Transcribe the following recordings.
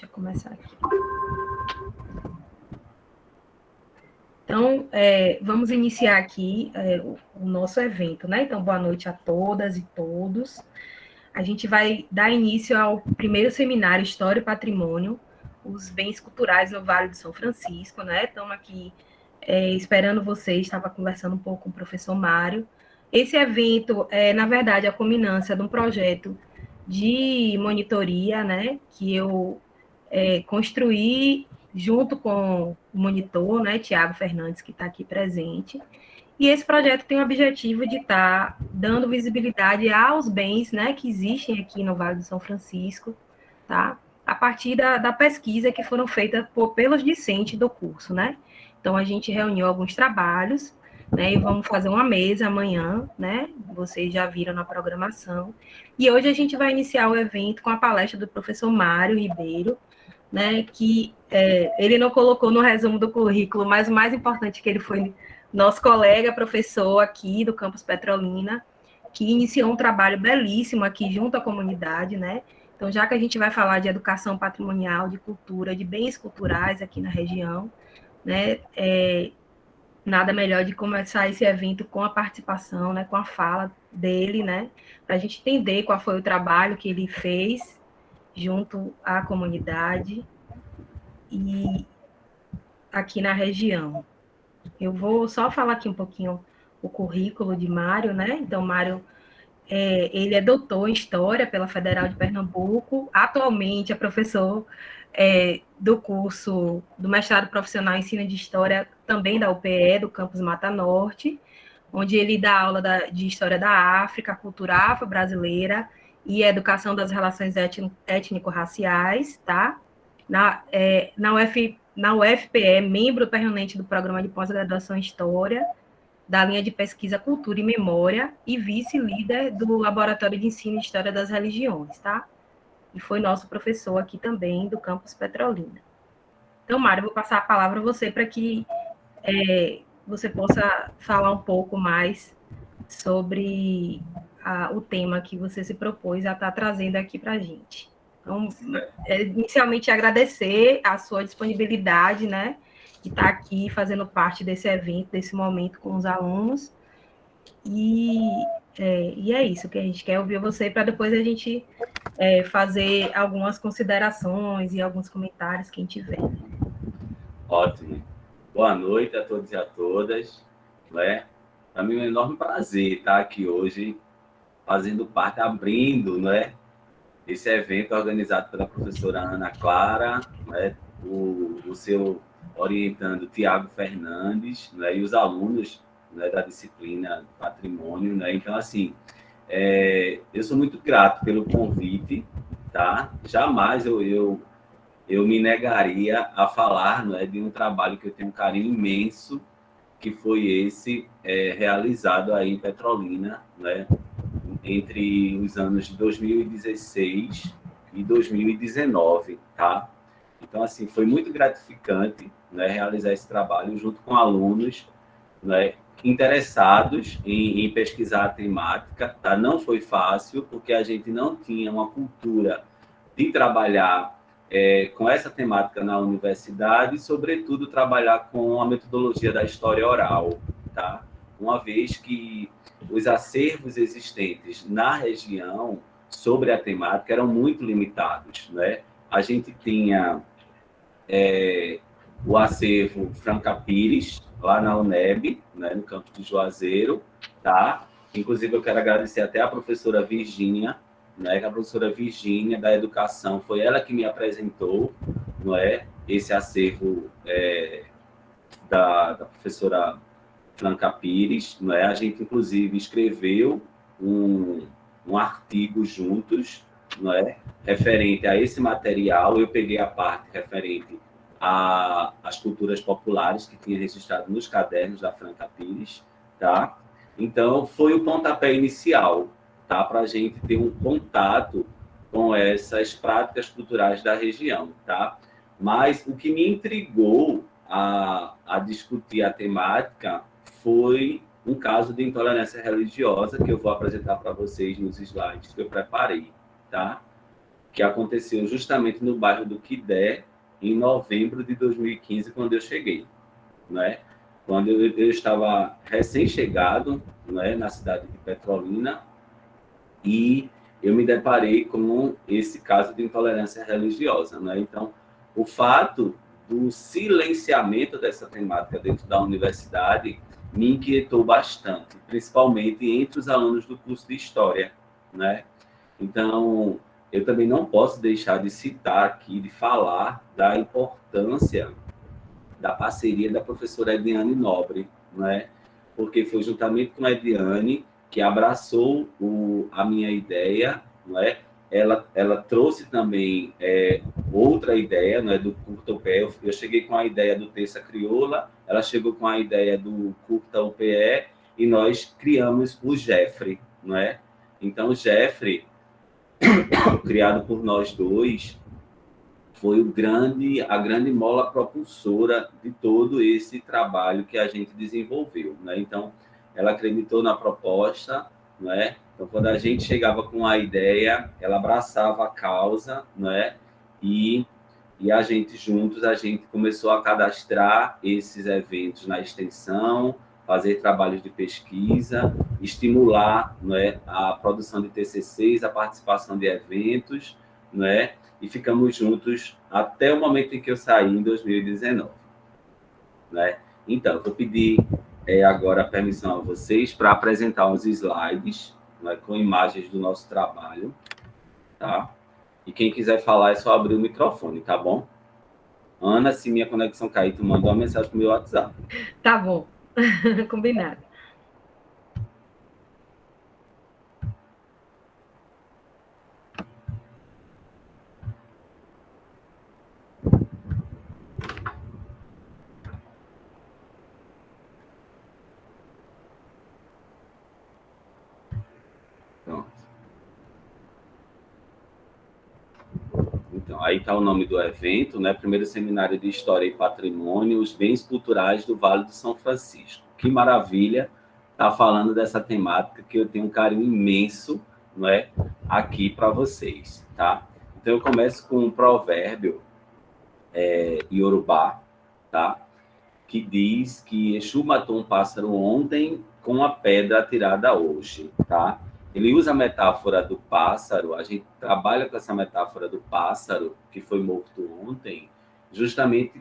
Deixa eu começar aqui. Então, vamos iniciar aqui o nosso evento, né? Então, boa noite a todas e todos. A gente vai dar início ao primeiro seminário História e Patrimônio, os bens culturais no Vale do São Francisco, né? Estamos aqui esperando vocês, estava conversando um pouco com o professor Mário. Esse evento é, na verdade, a culminância de um projeto de monitoria, né? Que eu construí junto com o monitor, né, Tiago Fernandes, que está aqui presente. E esse projeto tem o objetivo de estar dando visibilidade aos bens, né, que existem aqui no Vale do São Francisco, tá? A partir da pesquisa que foram feitas pelos discentes do curso, né? Então, a gente reuniu alguns trabalhos, né, e vamos fazer uma mesa amanhã, né? Vocês já viram na programação. E hoje a gente vai iniciar o evento com a palestra do professor Mário Ribeiro, né, que ele não colocou no resumo do currículo, mas o mais importante é que ele foi nosso colega, professor aqui do campus Petrolina, que iniciou um trabalho belíssimo aqui junto à comunidade, né? Então, já que a gente vai falar de educação patrimonial, de cultura, de bens culturais aqui na região, né, nada melhor de começar esse evento com a participação, né, com a fala dele, né, para a gente entender qual foi o trabalho que ele fez junto à comunidade e aqui na região. Eu vou só falar aqui um pouquinho o currículo de Mário, né? Então, Mário, ele é doutor em História pela Federal de Pernambuco, atualmente é professor do curso do mestrado profissional em Ensino de História, também da UPE, do campus Mata Norte, onde ele dá aula de História da África, cultura afro-brasileira e educação das relações étnico-raciais, tá? Na UFPE, membro permanente do Programa de Pós-Graduação em História, da linha de pesquisa Cultura e Memória, e vice-líder do Laboratório de Ensino e História das Religiões, tá? E foi nosso professor aqui também, do campus Petrolina. Então, Mário, vou passar a palavra a você para que você possa falar um pouco mais sobre o tema que você se propôs a estar trazendo aqui para a gente. Então, inicialmente, agradecer a sua disponibilidade, né, de estar aqui fazendo parte desse evento, desse momento com os alunos. E é isso que a gente quer ouvir você, para depois a gente fazer algumas considerações e alguns comentários, quem tiver. Ótimo. Boa noite a todos e a todas. Né? Para mim é um enorme prazer estar aqui hoje, fazendo parte, abrindo, né, esse evento organizado pela professora Ana Clara, né, o seu orientando Tiago Fernandes, né, e os alunos, né, da disciplina Patrimônio. Né? Então, assim, eu sou muito grato pelo convite, tá? Jamais eu me negaria a falar, né, de um trabalho que eu tenho um carinho imenso, que foi esse realizado aí em Petrolina, né, entre os anos de 2016 e 2019, tá? Então, assim, foi muito gratificante, né, realizar esse trabalho junto com alunos, né, interessados em pesquisar a temática, tá? Não foi fácil, porque a gente não tinha uma cultura de trabalhar com essa temática na universidade e, sobretudo, trabalhar com a metodologia da história oral, tá? Uma vez que os acervos existentes na região sobre a temática eram muito limitados, né? A gente tinha o acervo Franca Pires, lá na UNEB, né, no campus de Juazeiro, tá? Inclusive, eu quero agradecer até a professora Virgínia, né, que a professora Virgínia, da Educação, foi ela que me apresentou, não é, esse acervo da professora Franca Pires, não é? A gente, inclusive, escreveu um artigo juntos, não é, referente a esse material. Eu peguei a parte referente às culturas populares que tinha registrado nos cadernos da Franca Pires, tá? Então, foi o pontapé inicial, tá? Para a gente ter um contato com essas práticas culturais da região, tá? Mas o que me intrigou a discutir a temática foi um caso de intolerância religiosa que eu vou apresentar para vocês nos slides que eu preparei, tá? que aconteceu justamente no bairro do Quidé, em novembro de 2015, quando eu cheguei, né? Quando eu estava recém-chegado, né, na cidade de Petrolina, e eu me deparei com esse caso de intolerância religiosa, né? Então, o fato do silenciamento dessa temática dentro da universidade me inquietou bastante, principalmente entre os alunos do curso de História, né? Então, eu também não posso deixar de citar aqui, de falar da importância da parceria da professora Ediane Nobre, né? Porque foi juntamente com a Ediane que abraçou a minha ideia, não é? Ela trouxe também outra ideia, não é, do curta UPE. Eu cheguei com a ideia do Terça Crioula, ela chegou com a ideia do curta UPE e nós criamos o Jeffrey, não é? Então, o Jeffrey, criado por nós dois, foi a grande mola propulsora de todo esse trabalho que a gente desenvolveu, né? Então, ela acreditou na proposta, né? Então, quando a gente chegava com a ideia, ela abraçava a causa, né? E a gente juntos, a gente começou a cadastrar esses eventos na extensão, fazer trabalhos de pesquisa, estimular, né, a produção de TCCs, a participação de eventos, né? E ficamos juntos até o momento em que eu saí, em 2019. Né? Então, eu vou pedir agora a permissão a vocês para apresentar uns slides, né, com imagens do nosso trabalho, tá? E quem quiser falar é só abrir o microfone, tá bom? Ana, se minha conexão cair, tu manda uma mensagem pro meu WhatsApp. Tá bom, combinado. Pronto. Então, aí está o nome do evento, né? Primeiro Seminário de História e Patrimônio, os Bens Culturais do Vale do São Francisco. Que maravilha estar falando dessa temática que eu tenho um carinho imenso, não é, aqui para vocês, tá? Então, eu começo com um provérbio iorubá, tá? Que diz que Exu matou um pássaro ontem com a pedra atirada hoje, tá? Ele usa a metáfora do pássaro, a gente trabalha com essa metáfora do pássaro que foi morto ontem, justamente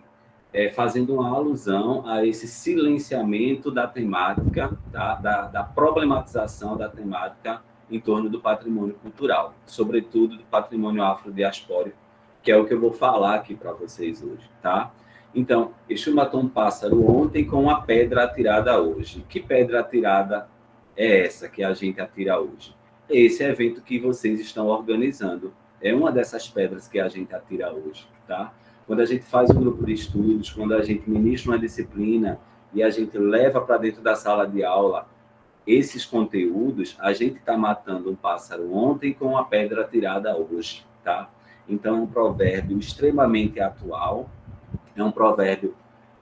fazendo uma alusão a esse silenciamento da temática, tá? da problematização da temática em torno do patrimônio cultural, sobretudo do patrimônio afrodiaspórico, que é o que eu vou falar aqui para vocês hoje, tá? Então, Exu matou um pássaro ontem com uma pedra atirada hoje. Que pedra atirada é essa que a gente atira hoje? Esse evento que vocês estão organizando é uma dessas pedras que a gente atira hoje, tá? Quando a gente faz um grupo de estudos, quando a gente ministra uma disciplina e a gente leva para dentro da sala de aula esses conteúdos, a gente está matando um pássaro ontem com uma pedra atirada hoje, tá? Então, é um provérbio extremamente atual, é um provérbio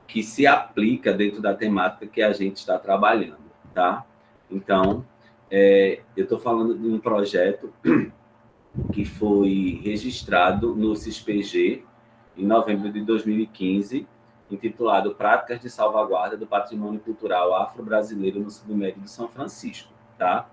que se aplica dentro da temática que a gente está trabalhando, tá? Então, eu estou falando de um projeto que foi registrado no CISPG em novembro de 2015, intitulado Práticas de Salvaguarda do Patrimônio Cultural Afro-Brasileiro no Submédio de São Francisco, tá?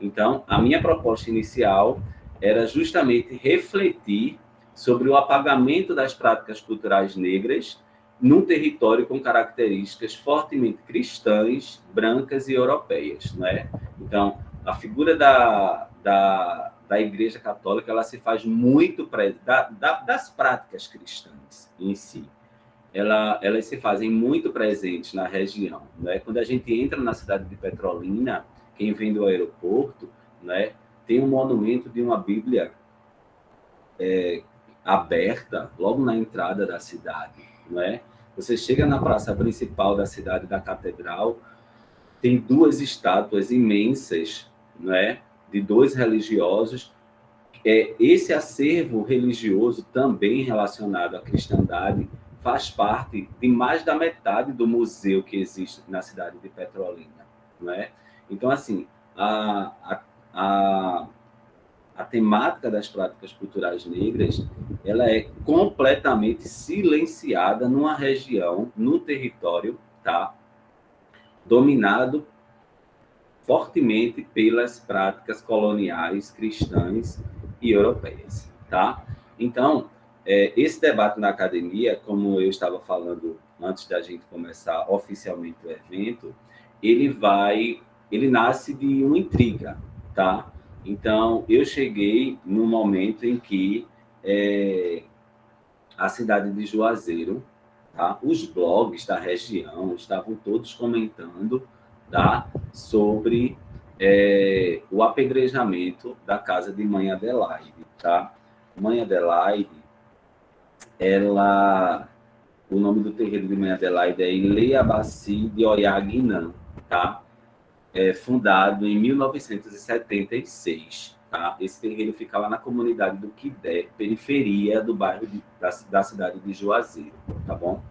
Então, a minha proposta inicial era justamente refletir sobre o apagamento das práticas culturais negras num território com características fortemente cristãs, brancas e europeias, né? Então, a figura da Igreja Católica, ela se faz muito das práticas cristãs em si. Elas se fazem muito presentes na região, né? Quando a gente entra na cidade de Petrolina, quem vem do aeroporto, né, tem um monumento de uma Bíblia aberta logo na entrada da cidade, né? Você chega na praça principal da cidade, da catedral, tem duas estátuas imensas, né, de dois religiosos. Esse acervo religioso, também relacionado à cristandade, faz parte de mais da metade do museu que existe na cidade de Petrolina, né? Então, assim, a a temática das práticas culturais negras, ela é completamente silenciada numa região, num território, tá? Dominado fortemente pelas práticas coloniais, cristãs e europeias, tá? Então, esse debate na academia, como eu estava falando antes da gente começar oficialmente o evento, ele nasce de uma intriga, tá? Então, eu cheguei no momento em que a cidade de Juazeiro, tá? Os blogs da região estavam todos comentando, tá? Sobre o apedrejamento da casa de Mãe Adelaide, tá? Mãe Adelaide, o nome do terreiro de Mãe Adelaide é Ileiabaci de Oiaguinã, tá? Fundado em 1976, tá? Esse terreiro fica lá na comunidade do Quidé, periferia do bairro da cidade de Juazeiro, tá bom?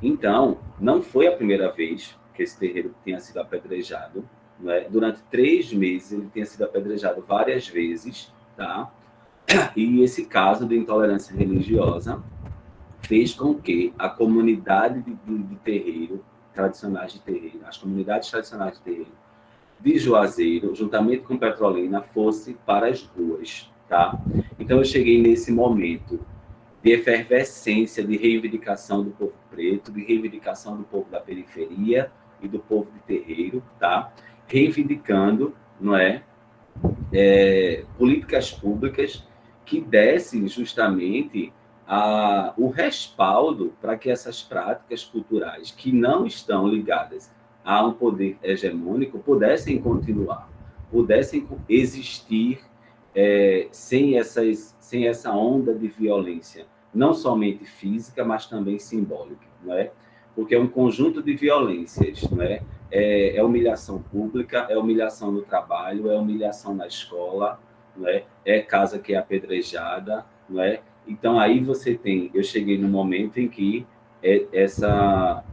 Então, não foi a primeira vez que esse terreiro tinha sido apedrejado, né? Durante 3 meses ele tinha sido apedrejado várias vezes, tá? E esse caso de intolerância religiosa fez com que a comunidade de terreiro, tradicionais de terreiro, as comunidades tradicionais de terreiro de Juazeiro, juntamente com Petrolina, fosse para as ruas, tá? Então eu cheguei nesse momento de efervescência, de reivindicação do povo preto, de reivindicação do povo da periferia e do povo de terreiro, tá? Reivindicando, não é, políticas públicas que dessem justamente o respaldo para que essas práticas culturais que não estão ligadas a um poder hegemônico pudessem continuar, pudessem existir sem essa onda de violência, não somente física, mas também simbólica, não é? Porque é um conjunto de violências, não é? É humilhação pública, é humilhação no trabalho, é humilhação na escola, não é? É casa que é apedrejada, não é? Então aí eu cheguei no momento em que essa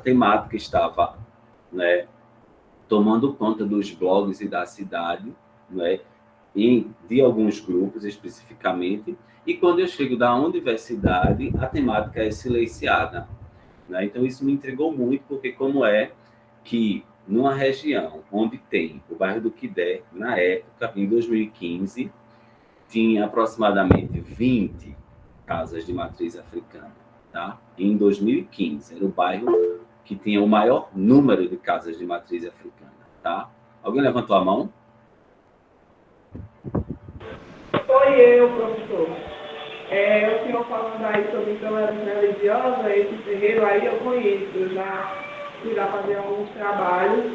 temática estava, né, tomando conta dos blogs e da cidade, né, de alguns grupos especificamente, e quando eu chego da universidade, a temática é silenciada, né? Então isso me intrigou muito, porque como é que numa região onde tem o bairro do Quidé, na época, em 2015, tinha aproximadamente 20 casas de matriz africana, tá? Em 2015, era o bairro que tinha o maior número de casas de matriz africana, tá? Alguém levantou a mão? Foi eu, professor. O senhor falando aí sobre intolerância religiosa, esse terreiro aí eu conheço, eu já fui lá fazer alguns trabalhos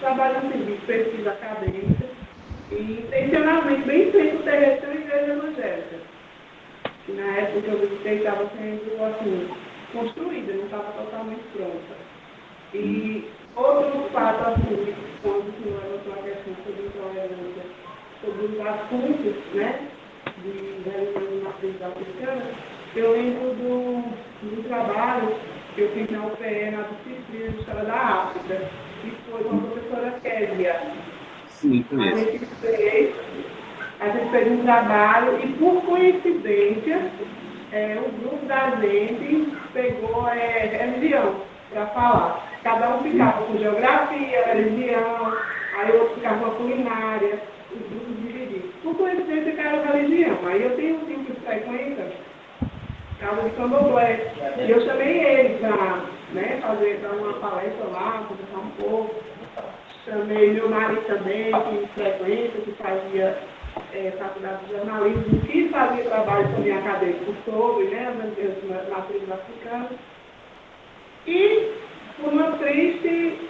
assim, de pesquisa acadêmica, e intencionalmente bem feito o terreiro da igreja evangélica, que na época que eu visitei estava sendo assim, construída, não estava totalmente pronta. E outro fato assim, quando o senhor levantou a questão sobre intolerância, sobre os assuntos, né, de religião de matriz africana, eu lembro do trabalho que eu fiz na UPE, na disciplina de História da África, que foi com a professora Kézia. Sim, conheço. A gente fez um trabalho e, por coincidência, o grupo da gente pegou religião para falar. Cada um ficava com geografia, religião, aí outro ficava com a culinária, os grupos divididos. Por coincidência, caiu religião. Aí eu tenho um tipo de frequência, casa de Candomblé, e eu chamei ele para, né, dar uma palestra lá, conversar um pouco. Chamei meu marido também, que frequenta, que fazia faculdade de jornalismo, que fazia trabalho também acadêmico sobre, né, as matrizes africanas. E, por uma triste,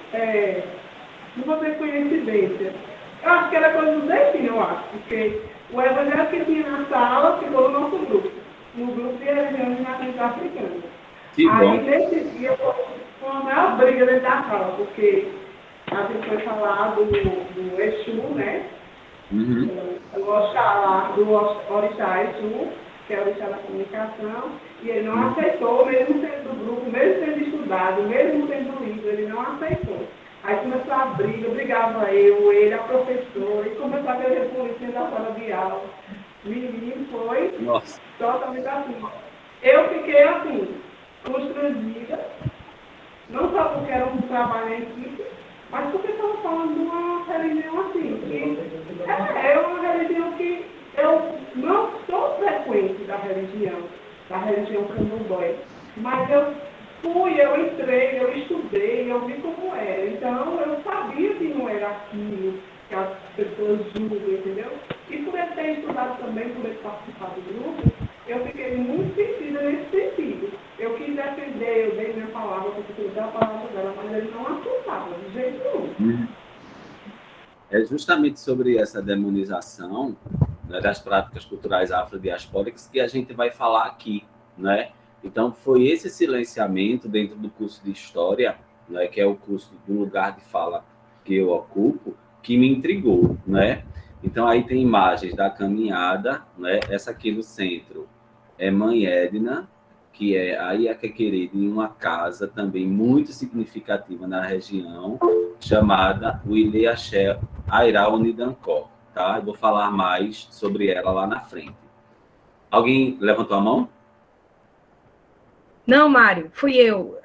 não vou ter coincidência, eu acho que era coisa do destino, eu acho, porque o evangelho que tinha na sala ficou no nosso grupo, no grupo de religiões nativas africanas. Aí, nesse dia, foi uma maior briga dentro da sala, porque a gente foi falar do Exu, né? Uhum. Do Oxalá, do Orixá Exu, que é o Orixá da comunicação, e ele não aceitou, mesmo sendo do grupo, mesmo tendo estudado, mesmo tendo lido, ele não aceitou. Aí começou a briga, brigava eu, ele, a professora, e começou a ter polícia da sala de aula. Menino, foi Nossa. totalmente assim. Eu fiquei assim, constrangida, não só porque era um trabalho em equipe, mas porque estava falando de uma religião assim, que é uma religião que eu não sou frequente da religião candomblé, mas eu fui, eu entrei, eu estudei, eu vi como era. Então eu sabia que não era aquilo que as pessoas julgam, entendeu? E por eu ter estudado também, por eu participar do grupo, eu fiquei muito sentida nesse sentido. Eu quis defender, eu dei minha palavra, porque eu dei a palavra dela, mas ele não aceitava, de jeito nenhum. É justamente sobre essa demonização, né, das práticas culturais afrodiaspóricas que a gente vai falar aqui, né? Então, foi esse silenciamento dentro do curso de História, né, que é o curso do lugar de fala que eu ocupo, que me intrigou, né? Então, aí tem imagens da caminhada, né? Essa aqui no centro é Mãe Edna, que é a Iaquequerê, em uma casa também muito significativa na região, chamada Uile Axé Airá Unidancó, tá? Eu vou falar mais sobre ela lá na frente. Alguém levantou a mão? Não, Mário, fui eu.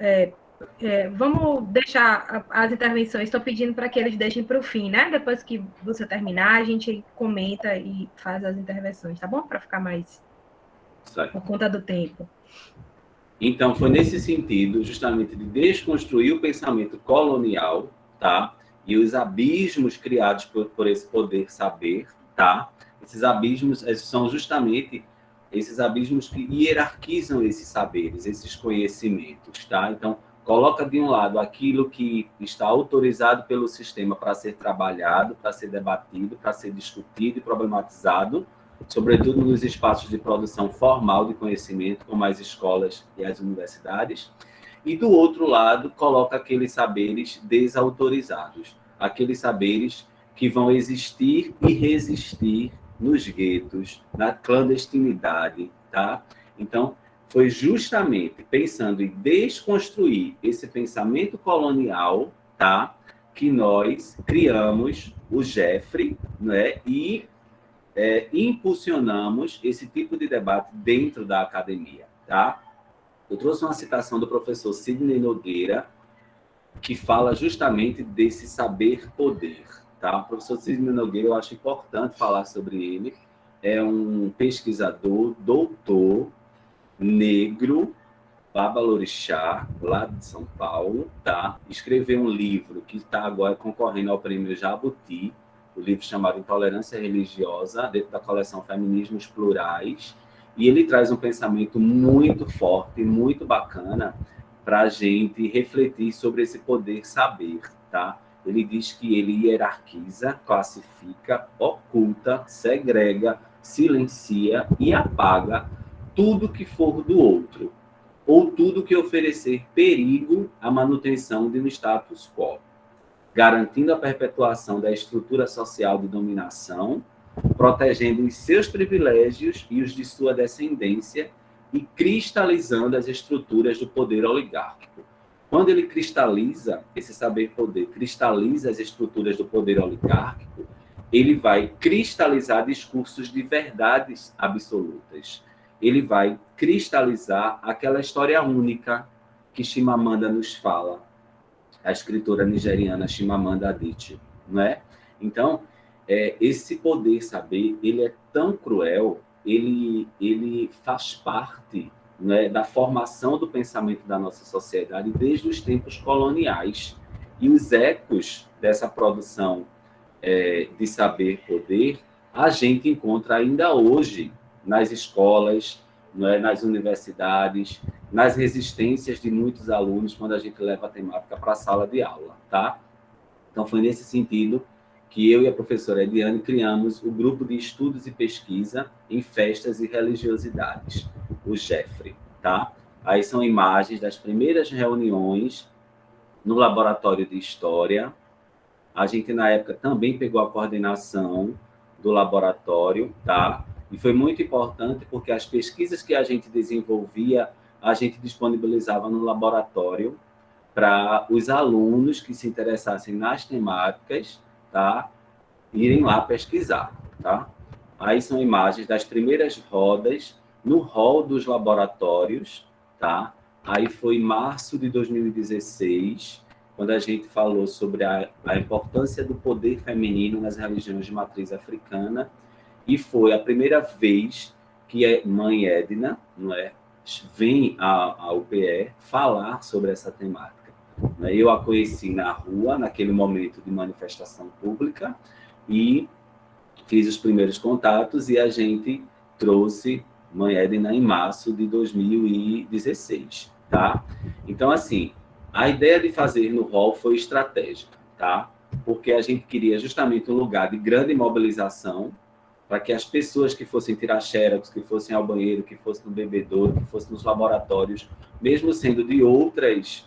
Vamos deixar as intervenções, estou pedindo para que eles deixem para o fim, né? Depois que você terminar, a gente comenta e faz as intervenções, tá bom? Para ficar mais por conta do tempo. Então, foi nesse sentido, justamente, de desconstruir o pensamento colonial, tá? E os abismos criados por esse poder saber, tá? Esses abismos são justamente esses abismos que hierarquizam esses saberes, esses conhecimentos, tá? Então, coloca de um lado aquilo que está autorizado pelo sistema para ser trabalhado, para ser debatido, para ser discutido e problematizado, sobretudo nos espaços de produção formal de conhecimento, como as escolas e as universidades, e do outro lado coloca aqueles saberes desautorizados, aqueles saberes que vão existir e resistir nos guetos, na clandestinidade, tá? Então, foi justamente pensando em desconstruir esse pensamento colonial, tá? Que nós criamos o Jeffrey, né? E impulsionamos esse tipo de debate dentro da academia, tá? Eu trouxe uma citação do professor Sidney Nogueira, que fala justamente desse saber-poder, tá? O professor Sidney Nogueira, eu acho importante falar sobre ele, é um pesquisador, doutor, negro, babalorixá, lá de São Paulo, tá? Escreveu um livro que está agora concorrendo ao prêmio Jabuti, o livro chamado Intolerância Religiosa, dentro da coleção Feminismos Plurais, e ele traz um pensamento muito forte, muito bacana, para a gente refletir sobre esse poder saber, tá? Ele diz que ele hierarquiza, classifica, oculta, segrega, silencia e apaga tudo que for do outro, ou tudo que oferecer perigo à manutenção de um status quo, garantindo a perpetuação da estrutura social de dominação, protegendo os seus privilégios e os de sua descendência e cristalizando as estruturas do poder oligárquico. Quando ele cristaliza esse saber-poder, cristaliza as estruturas do poder oligárquico, ele vai cristalizar discursos de verdades absolutas. Ele vai cristalizar aquela história única que Chimamanda nos fala, a escritora nigeriana Chimamanda Adichie, não é? Então, esse poder saber, ele é tão cruel, ele faz parte, né, da formação do pensamento da nossa sociedade desde os tempos coloniais. E os ecos dessa produção de saber-poder, a gente encontra ainda hoje nas escolas, né, nas universidades, nas resistências de muitos alunos quando a gente leva a temática para a sala de aula, tá? Então, foi nesse sentido que eu e a professora Ediane criamos o Grupo de Estudos e Pesquisa em Festas e Religiosidades, o Jeffrey, tá? Aí são imagens das primeiras reuniões no Laboratório de História. A gente, na época, também pegou a coordenação do laboratório, tá? E foi muito importante porque as pesquisas que a gente desenvolvia, a gente disponibilizava no laboratório para os alunos que se interessassem nas temáticas, tá? Irem lá pesquisar, tá? Aí são imagens das primeiras rodas no hall dos laboratórios, tá? Aí foi em março de 2016, quando a gente falou sobre a importância do poder feminino nas religiões de matriz africana, e foi a primeira vez que a mãe Edna, não é, vem à UPE falar sobre essa temática. Eu a conheci na rua, naquele momento de manifestação pública, e fiz os primeiros contatos, e a gente trouxe mãe Edna em março de 2016, tá? Então, assim, a ideia de fazer no hall foi estratégica, tá? Porque a gente queria justamente um lugar de grande mobilização, para que as pessoas que fossem tirar xerox, que fossem ao banheiro, que fossem no bebedouro, que fossem nos laboratórios, mesmo sendo de outros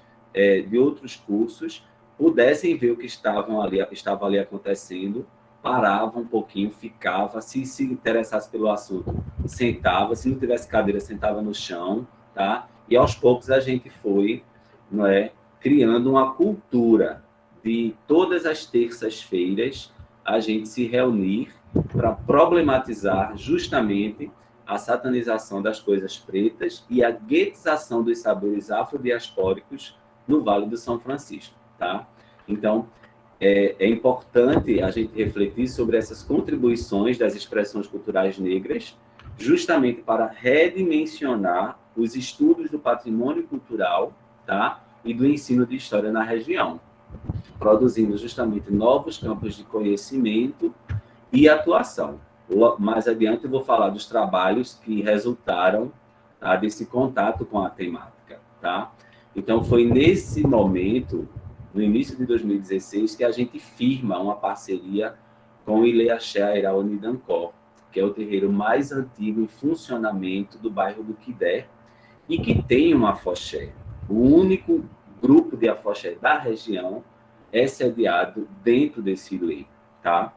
cursos, pudessem ver o que estava ali acontecendo, parava um pouquinho, ficava, se interessasse pelo assunto, sentava, se não tivesse cadeira, sentava no chão, tá? E aos poucos a gente foi, não é, criando uma cultura de todas as terças-feiras a gente se reunir para problematizar justamente a satanização das coisas pretas e a guetização dos saberes afrodiaspóricos no Vale do São Francisco, tá? Então, é importante a gente refletir sobre essas contribuições das expressões culturais negras, justamente para redimensionar os estudos do patrimônio cultural, tá? E do ensino de história na região, produzindo justamente novos campos de conhecimento e atuação. Mais adiante eu vou falar dos trabalhos que resultaram, tá, desse contato com a temática, tá? Então foi nesse momento, no início de 2016, que a gente firma uma parceria com o Ilê Axé Airá Onidancor, que é o terreiro mais antigo em funcionamento do bairro do Quidé, e que tem um afoxé. O único grupo de afoxé da região é sediado dentro desse Ilê, tá?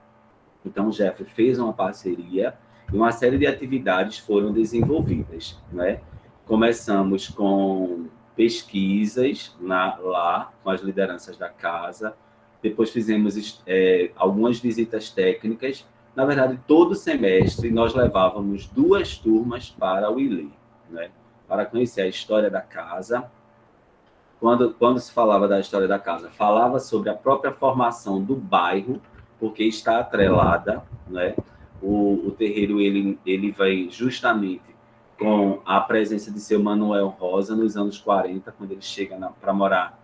Então, o Jeffrey fez uma parceria e uma série de atividades foram desenvolvidas, né? Começamos com pesquisas lá, com as lideranças da casa. Depois fizemos algumas visitas técnicas. Na verdade, todo semestre nós levávamos 2 turmas para o Ilê, né? Para conhecer a história da casa. Quando se falava da história da casa, falava sobre a própria formação do bairro, porque está atrelada, né? O terreiro ele vai justamente com a presença de seu Manuel Rosa nos anos 40, quando ele chega para morar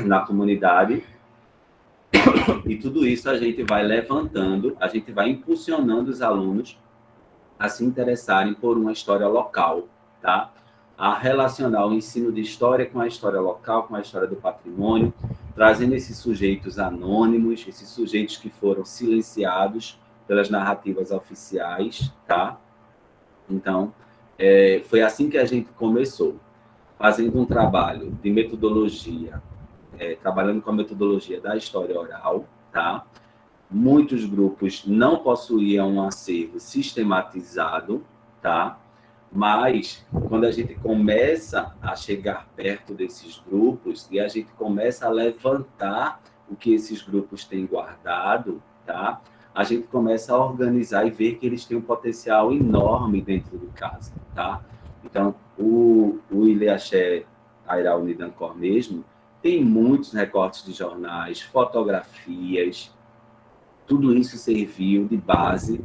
na comunidade. E tudo isso a gente vai levantando, a gente vai impulsionando os alunos a se interessarem por uma história local, tá? A relacionar o ensino de história com a história local, com a história do patrimônio, trazendo esses sujeitos anônimos, esses sujeitos que foram silenciados pelas narrativas oficiais, tá? Então, foi assim que a gente começou, fazendo um trabalho de metodologia, trabalhando com a metodologia da história oral, tá? Muitos grupos não possuíam um acervo sistematizado, tá? Mas, quando a gente começa a chegar perto desses grupos e a gente começa a levantar o que esses grupos têm guardado, tá? A gente começa a organizar e ver que eles têm um potencial enorme dentro de casa, tá? Então, o Ilê Axé Airá Onidancor mesmo tem muitos recortes de jornais, fotografias, tudo isso serviu de base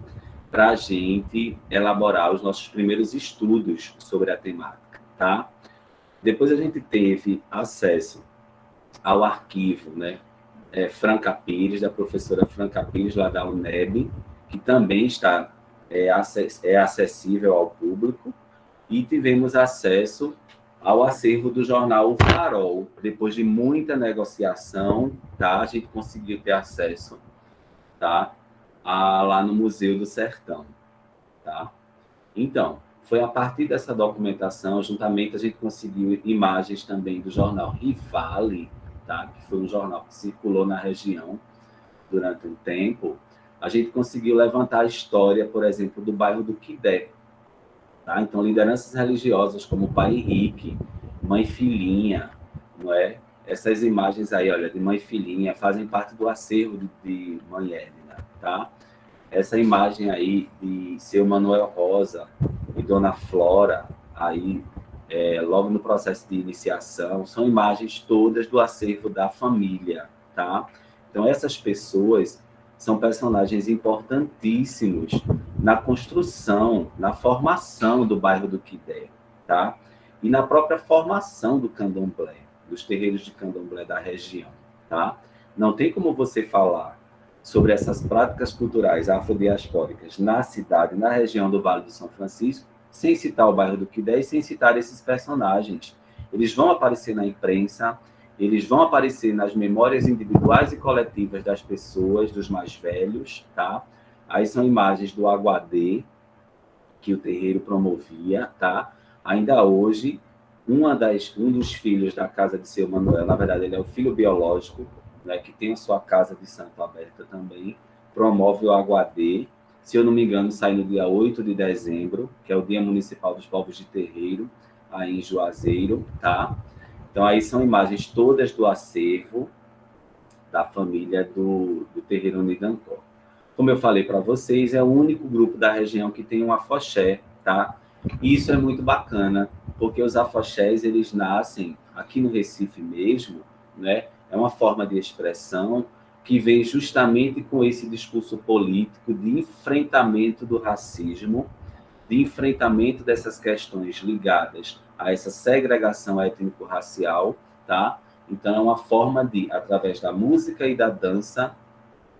para a gente elaborar os nossos primeiros estudos sobre a temática, tá? Depois a gente teve acesso ao arquivo, né? Franca Pires, da professora Franca Pires, lá da UNEB, que também está acessível ao público, e tivemos acesso ao acervo do jornal O Farol. Depois de muita negociação, tá? A gente conseguiu ter acesso, tá? Lá no Museu do Sertão, tá? Então, foi a partir dessa documentação, juntamente a gente conseguiu imagens também do jornal Rivale, tá? Que foi um jornal que circulou na região durante um tempo. A gente conseguiu levantar a história, por exemplo, do bairro do Quidé, tá? Então, lideranças religiosas como o Pai Henrique, Mãe Filhinha, não é? essas imagens aí, olha, de mãe e filhinha, fazem parte do acervo de Mãe Edna, tá? Essa imagem aí de seu Manuel Rosa e Dona Flora, aí, logo no processo de iniciação, são imagens todas do acervo da família, tá? Então, essas pessoas são personagens importantíssimos na construção, na formação do bairro do Quidé, tá? E na própria formação do candomblé, dos terreiros de candomblé da região, tá? Não tem como você falar sobre essas práticas culturais afrodiaspóricas na cidade, na região do Vale do São Francisco, sem citar o bairro do Quidé e sem citar esses personagens. Eles vão aparecer na imprensa, eles vão aparecer nas memórias individuais e coletivas das pessoas, dos mais velhos, tá? Aí são imagens do Aguadê, que o terreiro promovia, tá? Ainda hoje, um dos filhos da casa de seu Manuel, na verdade, ele é o filho biológico, né, que tem a sua casa de santo aberta também, promove o Aguadê. Se eu não me engano, sai no dia 8 de dezembro, que é o Dia Municipal dos Povos de Terreiro, aí em Juazeiro, tá? Então, aí são imagens todas do acervo da família do terreiro Nidancó. Como eu falei para vocês, é o único grupo da região que tem um afoxé, tá? E isso é muito bacana, porque os afoxés, eles nascem aqui no Recife mesmo, né? É uma forma de expressão que vem justamente com esse discurso político de enfrentamento do racismo, de enfrentamento dessas questões ligadas a essa segregação étnico-racial, tá? Então, é uma forma de, através da música e da dança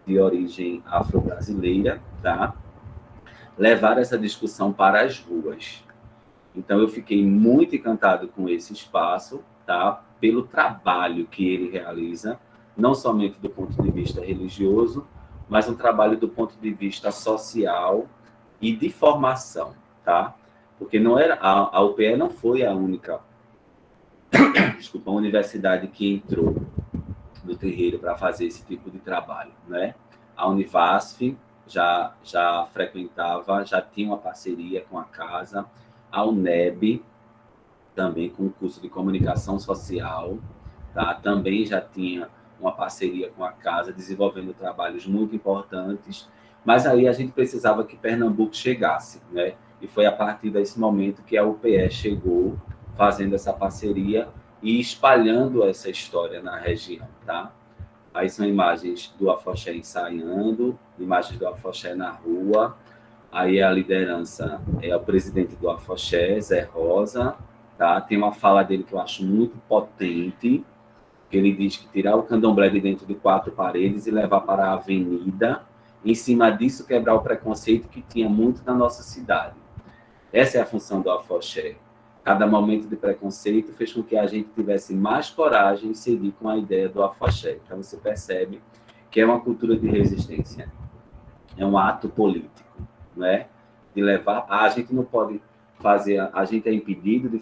de origem afro-brasileira, tá? Levar essa discussão para as ruas. Então, eu fiquei muito encantado com esse espaço, tá? Pelo trabalho que ele realiza, não somente do ponto de vista religioso, mas um trabalho do ponto de vista social e de formação, tá? Porque não era, a UPE não foi a única, desculpa, a universidade que entrou no terreiro para fazer esse tipo de trabalho, né? A Univasf já frequentava, já tinha uma parceria com a casa, a UNEB também com o curso de comunicação social, tá? Também já tinha uma parceria com a casa, desenvolvendo trabalhos muito importantes, mas aí a gente precisava que Pernambuco chegasse, né? E foi a partir desse momento que a UPE chegou, fazendo essa parceria e espalhando essa história na região, tá? Aí são imagens do afoxé ensaiando, imagens do afoxé na rua, aí a liderança é o presidente do afoxé, Zé Rosa, tá? Tem uma fala dele que eu acho muito potente, que ele diz que tirar o candomblé de dentro de 4 paredes e levar para a avenida, em cima disso quebrar o preconceito que tinha muito na nossa cidade. Essa é a função do afoxé. Cada momento de preconceito fez com que a gente tivesse mais coragem em seguir com a ideia do afoxé. Então você percebe que é uma cultura de resistência. É um ato político, né? De levar... a gente não pode fazer... A gente é impedido de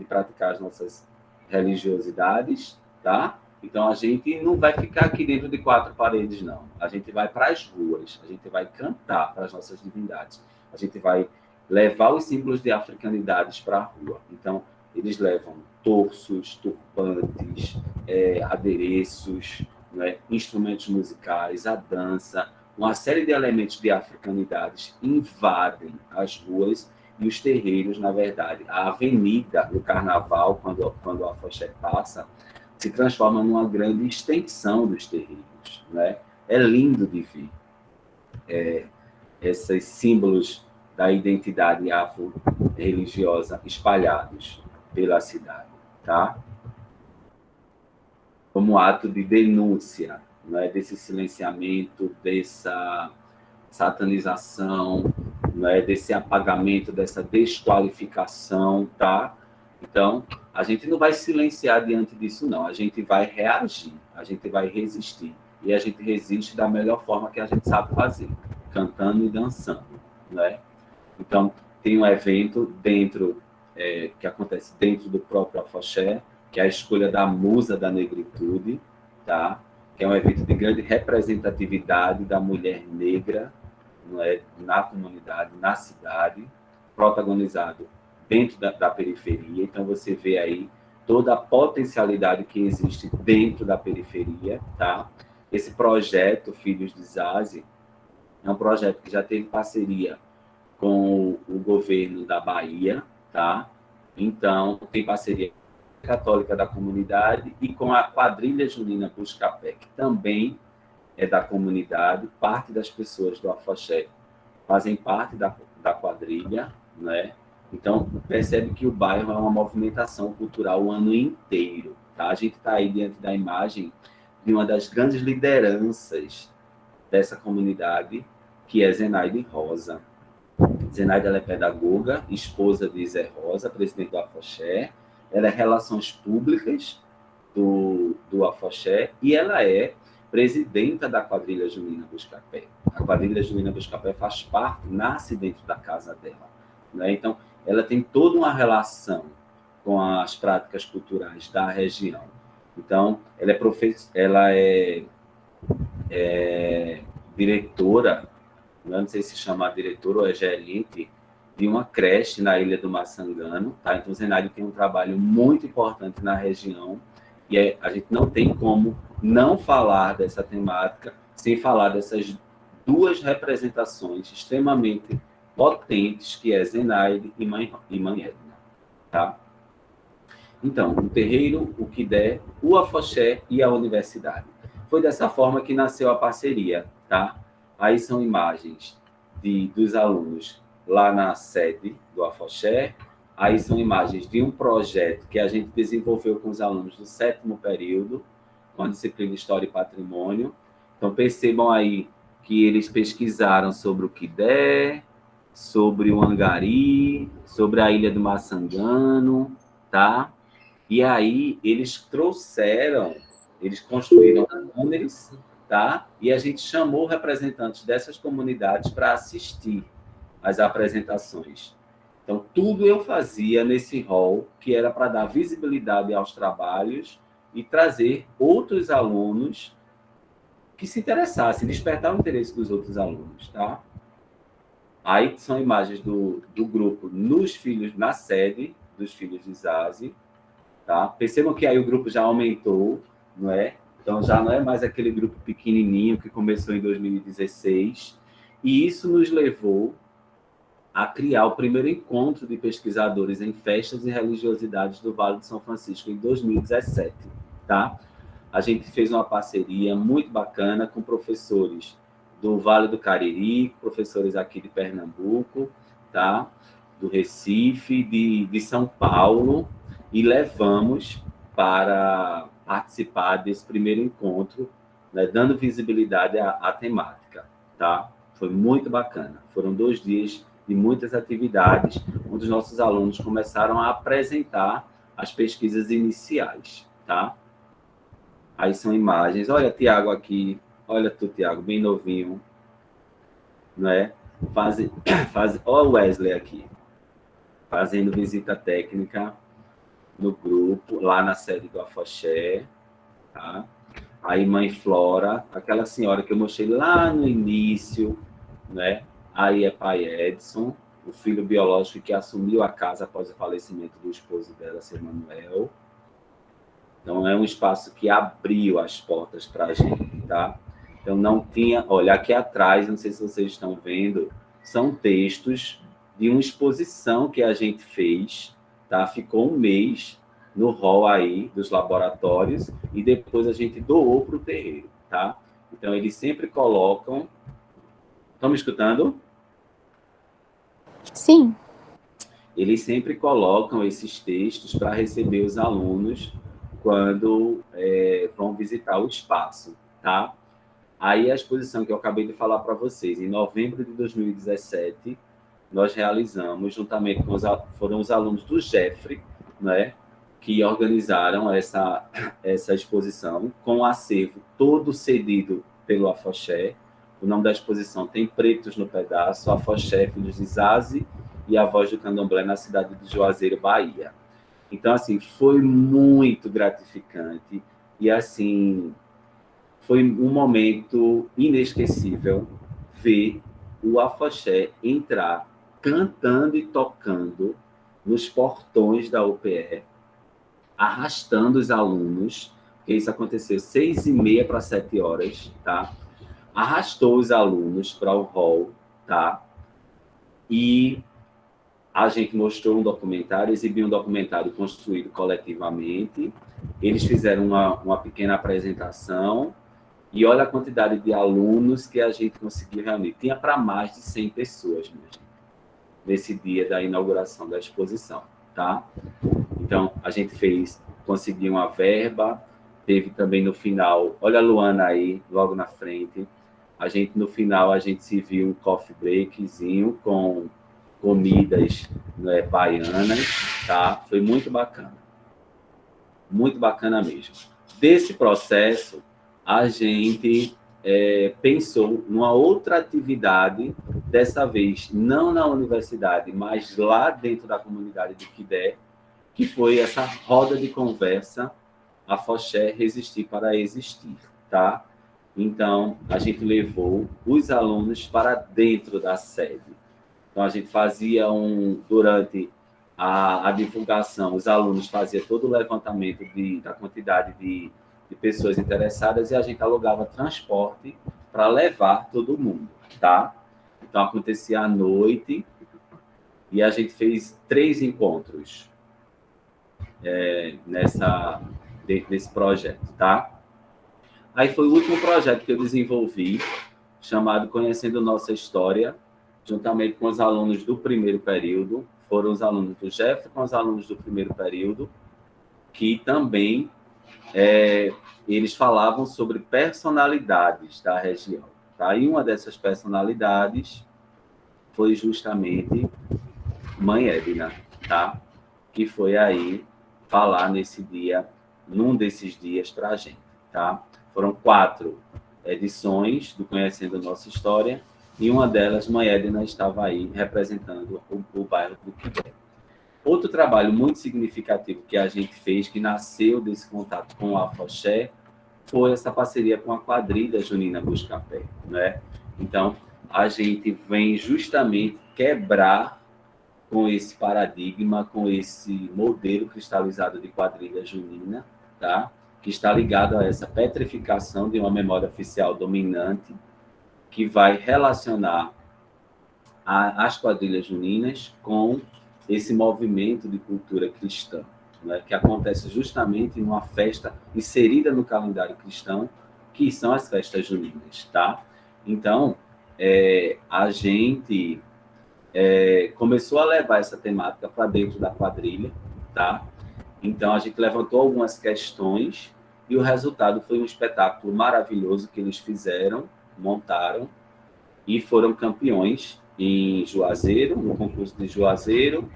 praticar as nossas religiosidades, tá? Então, a gente não vai ficar aqui dentro de 4 paredes, não. A gente vai para as ruas, a gente vai cantar para as nossas divindades, a gente vai levar os símbolos de africanidades para a rua. Então, eles levam torsos, turbantes, adereços, né, instrumentos musicais, a dança, uma série de elementos de africanidades invadem as ruas e os terreiros, na verdade. A avenida do carnaval, quando a afoxé passa, se transforma numa grande extensão dos terreiros, né? É lindo de ver esses símbolos da identidade afro-religiosa espalhados pela cidade, tá? Como ato de denúncia, né? Desse silenciamento, dessa satanização, né? Desse apagamento, dessa desqualificação, tá? Então, a gente não vai silenciar diante disso, não. A gente vai reagir, a gente vai resistir. E a gente resiste da melhor forma que a gente sabe fazer, cantando e dançando, né? Então, tem um evento que acontece dentro do próprio afoxé, que é a escolha da musa da negritude, tá? Que é um evento de grande representatividade da mulher negra, não é? Na comunidade, na cidade, protagonizado dentro da periferia. Então, você vê aí toda a potencialidade que existe dentro da periferia, tá? Esse projeto Filhos de Zazi é um projeto que já teve parceria com o governo da Bahia, tá? Então, tem parceria católica da comunidade e com a quadrilha junina Buscapé, que também é da comunidade. Parte das pessoas do Afoxé fazem parte da quadrilha, né? Então, percebe que o bairro é uma movimentação cultural o ano inteiro, tá? A gente está aí diante da imagem de uma das grandes lideranças dessa comunidade, que é Zenaide Rosa. Zenaide, ela é pedagoga, esposa de Zé Rosa, presidente do Afoxé. Ela é Relações Públicas do Afoxé e ela é presidenta da quadrilha junina Buscapé. A quadrilha junina Buscapé faz parte, nasce dentro da casa dela, né? Então, ela tem toda uma relação com as práticas culturais da região. Então, ela é diretora, não sei se chama diretora ou é gerente, de uma creche na Ilha do Maçangano, tá? Então, Zenaide tem um trabalho muito importante na região e a gente não tem como não falar dessa temática sem falar dessas duas representações extremamente potentes, que é Zenaide e Mãe Edna, tá? Então, o terreiro, o que der, o Afoxé e a universidade. Foi dessa forma que nasceu a parceria, tá? Aí são imagens dos alunos lá na sede do Afoxé. Aí são imagens de um projeto que a gente desenvolveu com os alunos do 7º período, com a disciplina História e Patrimônio. Então, percebam aí que eles pesquisaram sobre o Quidé, sobre o Angari, sobre a Ilha do Maçangano, tá? E aí eles construíram banners, tá? E a gente chamou representantes dessas comunidades para assistir às apresentações. Então, tudo eu fazia nesse hall, que era para dar visibilidade aos trabalhos e trazer outros alunos que se interessassem, despertar o interesse dos outros alunos, tá? Aí são imagens do grupo na sede dos Filhos de Zazi, tá? Percebam que aí o grupo já aumentou, não é? Então, já não é mais aquele grupo pequenininho que começou em 2016. E isso nos levou a criar o primeiro encontro de pesquisadores em festas e religiosidades do Vale de São Francisco, em 2017, tá? A gente fez uma parceria muito bacana com professores do Vale do Cariri, professores aqui de Pernambuco, tá? Do Recife, de São Paulo, e levamos para participar desse primeiro encontro, né, dando visibilidade à temática, tá? Foi muito bacana. Foram 2 dias de muitas atividades, onde os nossos alunos começaram a apresentar as pesquisas iniciais, tá? Aí são imagens. Olha, Tiago aqui. Olha tu, Tiago, bem novinho, né? Olha o Wesley aqui, fazendo visita técnica no grupo, lá na sede do Afoxé, tá? Aí Mãe Flora, aquela senhora que eu mostrei lá no início, né? Aí é pai Edson, o filho biológico que assumiu a casa após o falecimento do esposo dela, seu Manuel. Então, é um espaço que abriu as portas para a gente, tá? Então, não tinha... Olha, aqui atrás, não sei se vocês estão vendo, são textos de uma exposição que a gente fez, tá? Ficou 1 mês no hall aí dos laboratórios e depois a gente doou para o terreiro, tá? Então, eles sempre colocam... Estão me escutando? Sim. Eles sempre colocam esses textos para receber os alunos quando vão visitar o espaço, tá? Aí a exposição que eu acabei de falar para vocês, em novembro de 2017, nós realizamos, juntamente com foram os alunos do Jeffrey, né, que organizaram essa exposição, com o acervo todo cedido pelo Afoxé. O nome da exposição tem Pretos no Pedaço, Afoxé, Filhos de Zazi e a Voz do Candomblé na cidade de Juazeiro, Bahia. Então, assim, foi muito gratificante e, assim, foi um momento inesquecível ver o Afoxé entrar cantando e tocando nos portões da UPE, arrastando os alunos, que isso aconteceu 6h30 para 7 horas, tá? Arrastou os alunos para o hall, tá? E a gente mostrou um documentário, exibiu um documentário construído coletivamente. Eles fizeram uma pequena apresentação e olha a quantidade de alunos que a gente conseguiu reunir. Tinha para mais de 100 pessoas, minha gente, nesse dia da inauguração da exposição, tá? Então, a gente conseguiu uma verba, teve também no final, olha a Luana aí, logo na frente, no final, a gente se viu um coffee breakzinho com comidas, né, baianas, tá? Foi muito bacana mesmo. Desse processo, a gente pensou numa outra atividade, dessa vez não na universidade, mas lá dentro da comunidade de Quidé, que foi essa roda de conversa, Afoxé Resistir para Existir, tá? Então, a gente levou os alunos para dentro da sede. Então, a gente fazia durante a divulgação, os alunos faziam todo o levantamento da quantidade de pessoas interessadas e a gente alugava transporte para levar todo mundo, tá? Então, acontecia à noite e a gente fez 3 encontros dentro desse projeto, tá? Aí foi o último projeto que eu desenvolvi, chamado Conhecendo Nossa História, juntamente com os alunos do primeiro período. Foram os alunos do Jefferson com os alunos do primeiro período, que também eles falavam sobre personalidades da região. Tá? E uma dessas personalidades foi justamente Mãe Edna, tá? Que foi aí falar num desses dias para a gente. Tá? Foram 4 edições do Conhecendo Nossa História, e uma delas, Mãe Edna, estava aí representando o bairro do Quidé. Outro trabalho muito significativo que a gente fez, que nasceu desse contato com o Afoxé, foi essa parceria com a quadrilha Junina Buscapé, né? Então, a gente vem justamente quebrar com esse paradigma, com esse modelo cristalizado de quadrilha junina, tá? Que está ligado a essa petrificação de uma memória oficial dominante, que vai relacionar as quadrilhas juninas com esse movimento de cultura cristã, né, que acontece justamente numa festa inserida no calendário cristão, que são as festas juninas, tá? Então, a gente começou a levar essa temática para dentro da quadrilha, tá? Então, a gente levantou algumas questões e o resultado foi um espetáculo maravilhoso que eles montaram e foram campeões em Juazeiro, no concurso de Juazeiro,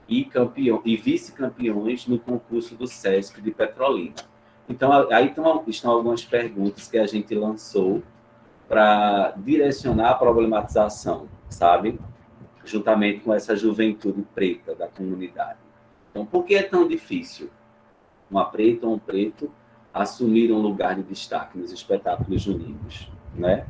e vice-campeões no concurso do SESC de Petrolina. Então, aí estão algumas perguntas que a gente lançou para direcionar a problematização, sabe? Juntamente com essa juventude preta da comunidade. Então, por que é tão difícil uma preta ou um preto assumir um lugar de destaque nos espetáculos juninos, né?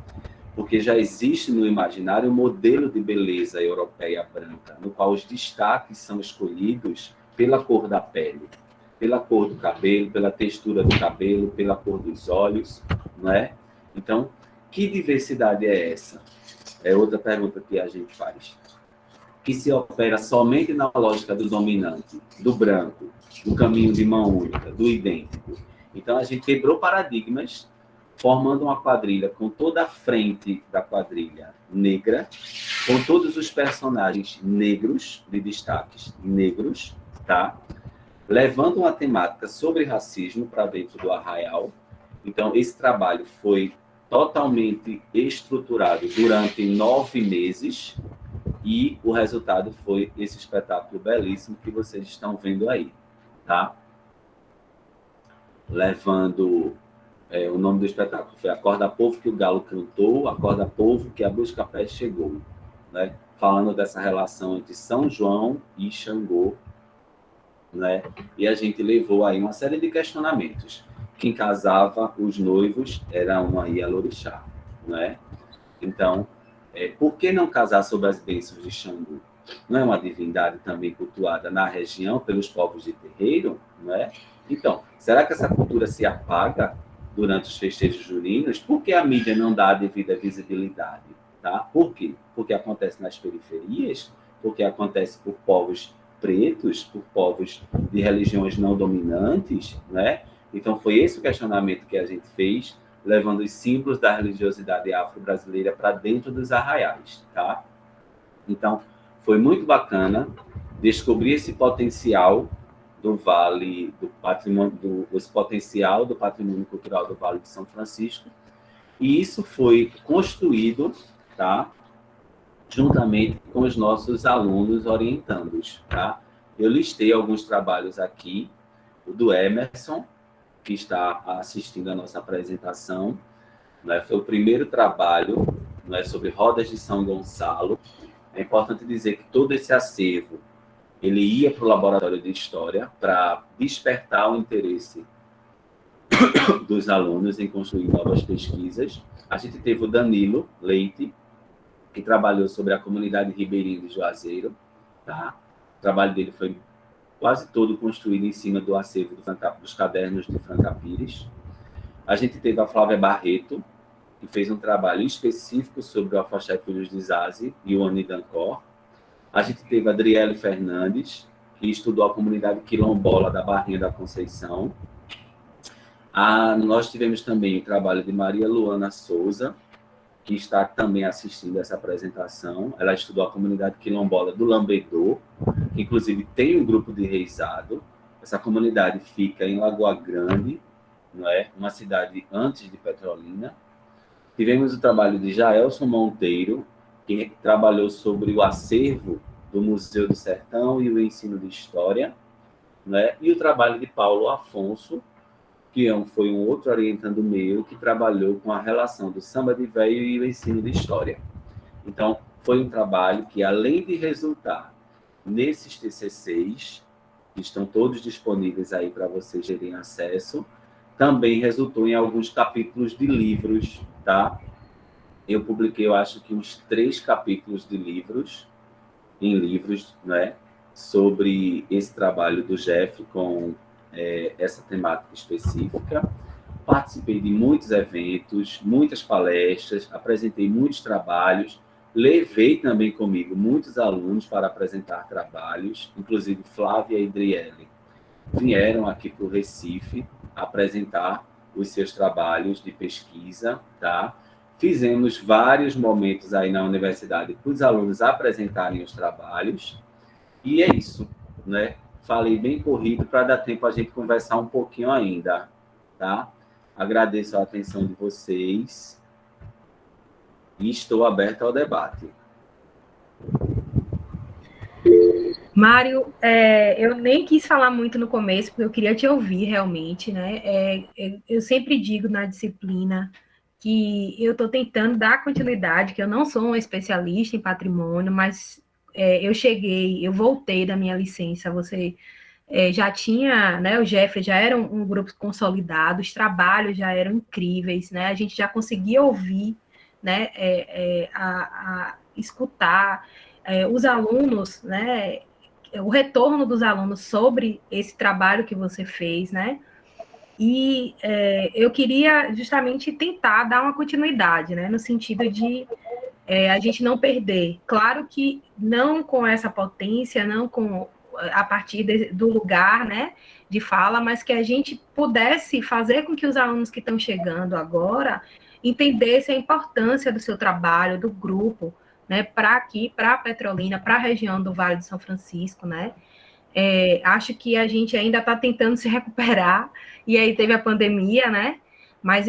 Porque já existe no imaginário um modelo de beleza europeia branca, no qual os destaques são escolhidos pela cor da pele, pela cor do cabelo, pela textura do cabelo, pela cor dos olhos, não é? Então, que diversidade é essa? É outra pergunta que a gente faz. Que se opera somente na lógica do dominante, do branco, do caminho de mão única, do idêntico. Então, a gente quebrou paradigmas, formando uma quadrilha com toda a frente da quadrilha negra, com todos os personagens negros, de destaques negros, tá? Levando uma temática sobre racismo para dentro do arraial. Então, esse trabalho foi totalmente estruturado durante 9 meses e o resultado foi esse espetáculo belíssimo que vocês estão vendo aí, tá? Levando... o nome do espetáculo foi Acorda Povo que o Galo Cantou, Acorda Povo que a Buscapé Chegou, né? Falando dessa relação entre São João e Xangô, né? E a gente levou aí uma série de questionamentos. Quem casava os noivos era uma Ialorixá, né? Então, por que não casar sob as bênçãos de Xangô? Não é uma divindade também cultuada na região pelos povos de terreiro, né? Então, será que essa cultura se apaga durante os festejos juninos? Por que a mídia não dá a devida visibilidade? Tá? Por quê? Porque acontece nas periferias, porque acontece por povos pretos, por povos de religiões não dominantes, né? Então, foi esse o questionamento que a gente fez, levando os símbolos da religiosidade afro-brasileira para dentro dos arraiais, tá? Então, foi muito bacana descobrir esse potencial do Vale, do patrimônio, esse potencial do patrimônio cultural do Vale de São Francisco, e isso foi construído, tá? Juntamente com os nossos alunos orientandos, tá? Eu listei alguns trabalhos aqui, o do Emerson, que está assistindo a nossa apresentação, né? Foi o primeiro trabalho, né, sobre rodas de São Gonçalo. É importante dizer que todo esse acervo ele ia para o laboratório de história para despertar o interesse dos alunos em construir novas pesquisas. A gente teve o Danilo Leite, que trabalhou sobre a comunidade ribeirinha de Juazeiro, tá? O trabalho dele foi quase todo construído em cima do acervo dos cadernos de Franca Pires. A gente teve a Flávia Barreto, que fez um trabalho específico sobre o Afoxé Filhos de Zazi e o Onidancor. A gente teve a Adriele Fernandes, que estudou a comunidade quilombola da Barrinha da Conceição. Nós tivemos também o trabalho de Maria Luana Souza, que está também assistindo essa apresentação. Ela estudou a comunidade quilombola do Lambedô, que inclusive tem um grupo de reizado. Essa comunidade fica em Lagoa Grande, não é? Uma cidade antes de Petrolina. Tivemos o trabalho de Jaelson Monteiro, que trabalhou sobre o acervo do Museu do Sertão e o ensino de história, né? E o trabalho de Paulo Afonso, que foi um outro orientando meu, que trabalhou com a relação do samba de véio e o ensino de história. Então, foi um trabalho que, além de resultar nesses TCCs, que estão todos disponíveis aí para vocês terem acesso, também resultou em alguns capítulos de livros, tá? Eu publiquei, eu acho que uns 3 capítulos de livros, em livros, né, sobre esse trabalho do Jeff com essa temática específica. Participei de muitos eventos, muitas palestras, apresentei muitos trabalhos, levei também comigo muitos alunos para apresentar trabalhos, inclusive Flávia e Adriele vieram aqui para o Recife apresentar os seus trabalhos de pesquisa, tá? Fizemos vários momentos aí na universidade para os alunos apresentarem os trabalhos, e é isso, né? Falei bem corrido para dar tempo a gente conversar um pouquinho ainda, tá? Agradeço a atenção de vocês e estou aberto ao debate. Mário, eu nem quis falar muito no começo, porque eu queria te ouvir realmente, né? Eu sempre digo na disciplina que eu estou tentando dar continuidade, que eu não sou uma especialista em patrimônio, mas eu voltei da minha licença, você já tinha, né, o Jeffrey já era um grupo consolidado, os trabalhos já eram incríveis, né, a gente já conseguia ouvir, né, escutar os alunos, né, o retorno dos alunos sobre esse trabalho que você fez, né, e eu queria justamente tentar dar uma continuidade, né, no sentido de a gente não perder. Claro que não com essa potência, não com a partir do lugar, né, de fala, mas que a gente pudesse fazer com que os alunos que estão chegando agora entendessem a importância do seu trabalho, do grupo, né, para aqui, para a Petrolina, para a região do Vale de São Francisco, né. Acho que a gente ainda está tentando se recuperar, e aí teve a pandemia, né, mas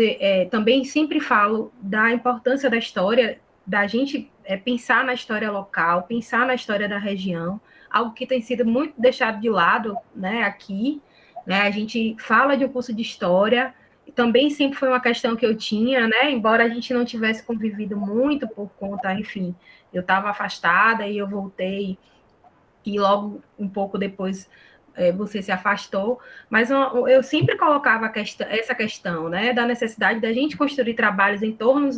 também sempre falo da importância da história, da gente pensar na história local, pensar na história da região, algo que tem sido muito deixado de lado, né, aqui, né, a gente fala de um curso de história, também sempre foi uma questão que eu tinha, né, embora a gente não tivesse convivido muito por conta, enfim, eu estava afastada e eu voltei, e logo um pouco depois você se afastou, mas eu sempre colocava essa questão, né, da necessidade da gente construir trabalhos em torno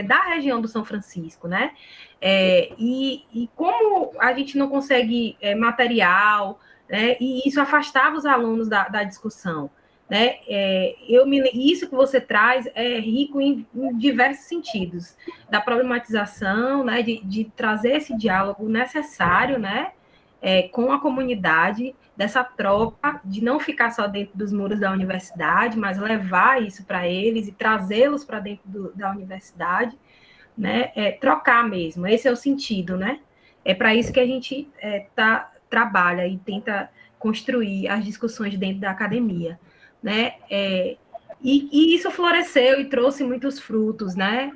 da região do São Francisco, né, e como a gente não consegue material, né? E isso afastava os alunos da discussão, né? Isso que você traz é rico em diversos sentidos, da problematização, né? De trazer esse diálogo necessário, né? Com a comunidade, dessa troca, de não ficar só dentro dos muros da universidade, mas levar isso para eles e trazê-los para dentro da universidade, né? Trocar mesmo, esse é o sentido, né? É para isso que a gente trabalha e tenta construir as discussões dentro da academia, né? E isso floresceu e trouxe muitos frutos, né?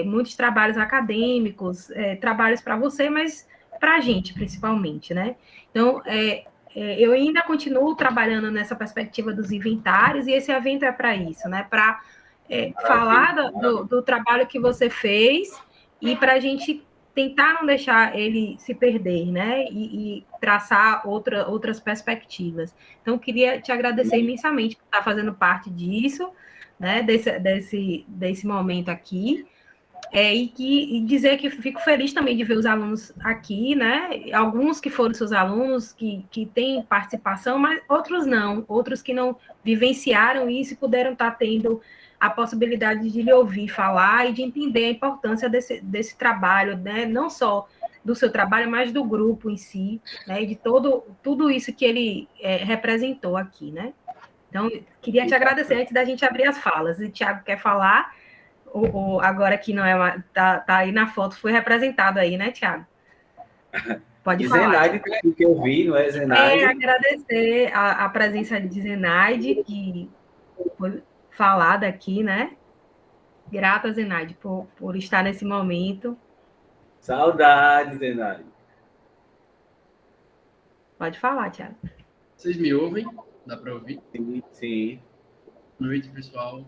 Muitos trabalhos acadêmicos, trabalhos para você, mas para a gente, principalmente, né? Então, eu ainda continuo trabalhando nessa perspectiva dos inventários, e esse evento é para isso, né? Para falar do trabalho que você fez e para a gente tentar não deixar ele se perder, né? E traçar outras perspectivas. Então, queria te agradecer imensamente por estar fazendo parte disso, né? Desse momento aqui. E dizer que fico feliz também de ver os alunos aqui, né? Alguns que foram seus alunos, que têm participação, mas outros não, outros que não vivenciaram isso e puderam estar tendo a possibilidade de lhe ouvir falar e de entender a importância desse trabalho, né? Não só do seu trabalho, mas do grupo em si, né? De tudo isso que ele representou aqui, né? Então, queria te agradecer antes da gente abrir as falas. E o Thiago quer falar? Agora que não é tá aí na foto, foi representado aí, né, Thiago? Pode E falar. Zenaide, que eu vi, não é Zenaide? Agradecer a presença de Zenaide, que foi falada aqui, né? Grata, Zenaide, por estar nesse momento. Saudade, Zenaide. Pode falar, Thiago. Vocês me ouvem? Dá para ouvir? Sim, sim. Boa noite, pessoal.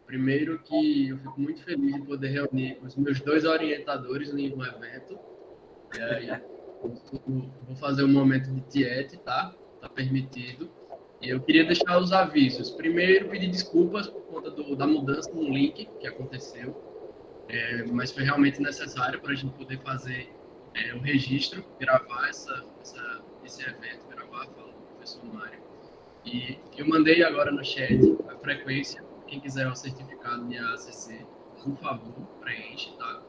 Primeiro que eu fico muito feliz de poder reunir os meus 2 orientadores em um evento. E aí, vou fazer um momento de tiete, tá? Tá permitido. E eu queria deixar os avisos. Primeiro, pedir desculpas por conta da mudança no link que aconteceu. Mas foi realmente necessário para a gente poder fazer o registro, gravar esse evento, gravar a fala do professor Mário. E eu mandei agora no chat a frequência. Quem quiser o certificado de ACC, por favor, preenche, tá?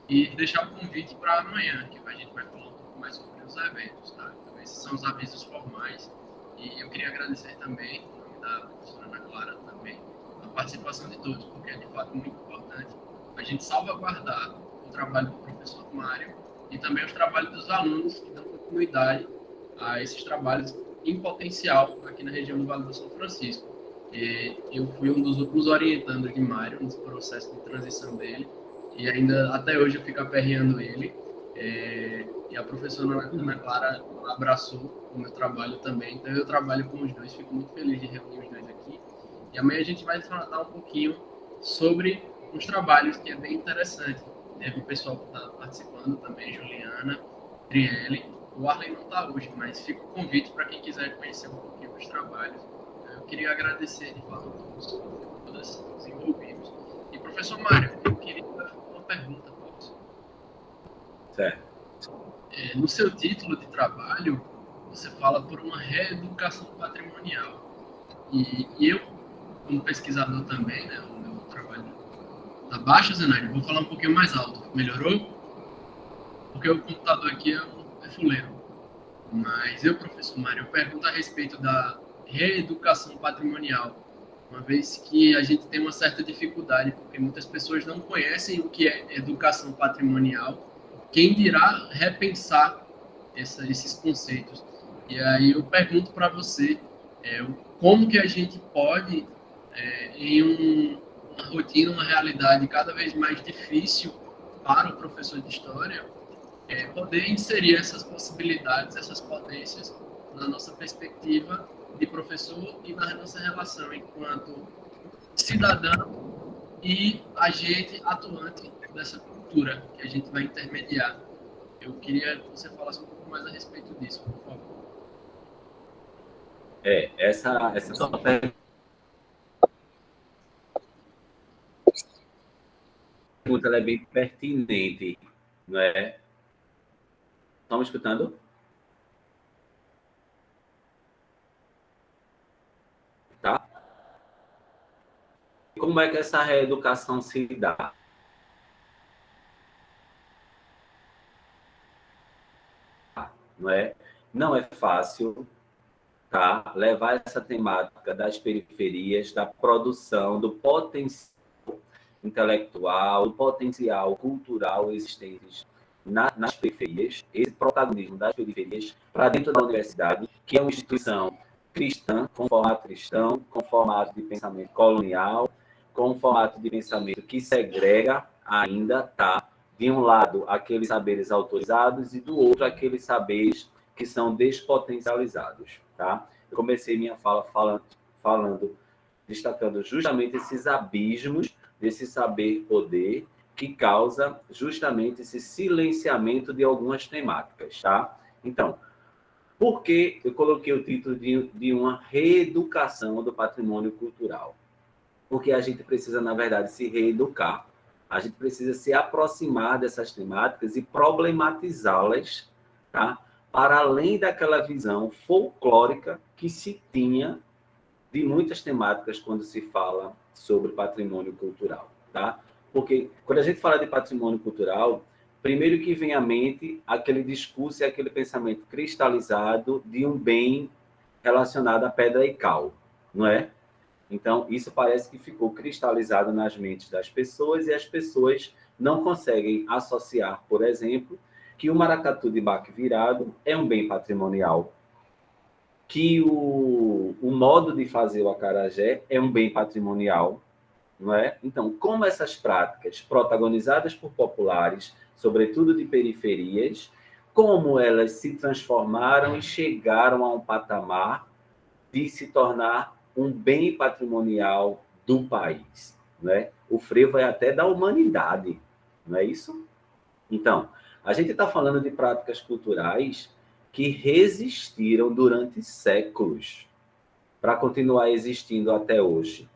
E deixar o convite para amanhã, que a gente vai falar um pouco mais sobre os eventos, tá? Então, esses são os avisos formais. E eu queria agradecer também, em nome da professora Ana Clara também, a participação de todos, porque é de fato muito importante a gente salvaguardar o trabalho do professor Mário e também os trabalhos dos alunos que dão continuidade a esses trabalhos em potencial aqui na região do Vale do São Francisco. Eu fui um dos últimos orientandos de Mário nesse processo de transição dele, e ainda até hoje eu fico aperreando ele. E a professora Ana Clara abraçou o meu trabalho também, então eu trabalho com os dois, fico muito feliz de reunir os dois aqui. E amanhã a gente vai tratar um pouquinho sobre uns trabalhos que é bem interessante. Teve o pessoal que está participando também, Juliana, Trielle. O Arlen não está hoje, mas fica o convite para quem quiser conhecer um pouquinho dos trabalhos. Eu queria agradecer de fato a todos os envolvidos. E professor Mário, eu queria fazer uma pergunta para você. Certo. No seu título de trabalho, você fala por uma reeducação patrimonial. E eu, como pesquisador também, né, o meu trabalho está baixo, Zenaide, vou falar um pouquinho mais alto. Melhorou? Porque o computador aqui é fuleiro. Mas eu, professor Mário, eu pergunto a respeito da reeducação patrimonial, uma vez que a gente tem uma certa dificuldade, porque muitas pessoas não conhecem o que é educação patrimonial, quem dirá repensar esses conceitos. E aí eu pergunto para você, como que a gente pode, em uma rotina, uma realidade cada vez mais difícil para o professor de história, poder inserir essas possibilidades, essas potências na nossa perspectiva de professor e na nossa relação enquanto cidadão e agente atuante dessa cultura que a gente vai intermediar. Eu queria que você falasse um pouco mais a respeito disso, por favor. Essa sua pergunta ela é bem pertinente, não é? Estão me escutando? tá? Como é que essa reeducação se dá? Não é fácil, tá? Levar essa temática das periferias, da produção, do potencial intelectual, do potencial cultural existentes nas periferias, esse protagonismo das periferias para dentro da universidade, que é uma instituição cristã, com formato cristão, com formato de pensamento colonial, com formato de pensamento que segrega ainda, tá? De um lado, aqueles saberes autorizados e do outro, aqueles saberes que são despotencializados, tá? Eu comecei minha fala falando, destacando justamente esses abismos desse saber-poder que causa justamente esse silenciamento de algumas temáticas, tá? Então, por que eu coloquei o título de uma reeducação do patrimônio cultural? Porque a gente precisa, na verdade, se reeducar. A gente precisa se aproximar dessas temáticas e problematizá-las, tá? Para além daquela visão folclórica que se tinha de muitas temáticas quando se fala sobre patrimônio cultural, tá? Porque quando a gente fala de patrimônio cultural, primeiro que vem à mente aquele discurso e aquele pensamento cristalizado de um bem relacionado à pedra e cal, não é? Então, isso parece que ficou cristalizado nas mentes das pessoas e as pessoas não conseguem associar, por exemplo, que o maracatu de baque virado é um bem patrimonial, que o modo de fazer o acarajé é um bem patrimonial, não é? Então, como essas práticas protagonizadas por populares, sobretudo de periferias, como elas se transformaram e chegaram a um patamar de se tornar um bem patrimonial do país, não é? O frevo é até da humanidade, não é isso? Então, a gente está falando de práticas culturais que resistiram durante séculos para continuar existindo até hoje.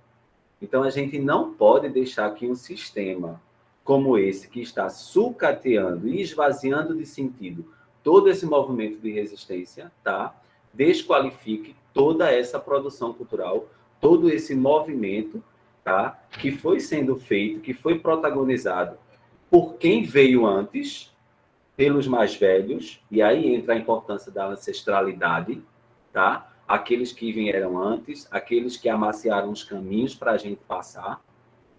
Então, a gente não pode deixar que um sistema como esse, que está sucateando e esvaziando de sentido todo esse movimento de resistência, tá? Desqualifique toda essa produção cultural, todo esse movimento, tá? Que foi sendo feito, que foi protagonizado por quem veio antes, pelos mais velhos, e aí entra a importância da ancestralidade, tá? Aqueles que vieram antes, aqueles que amaciaram os caminhos para a gente passar,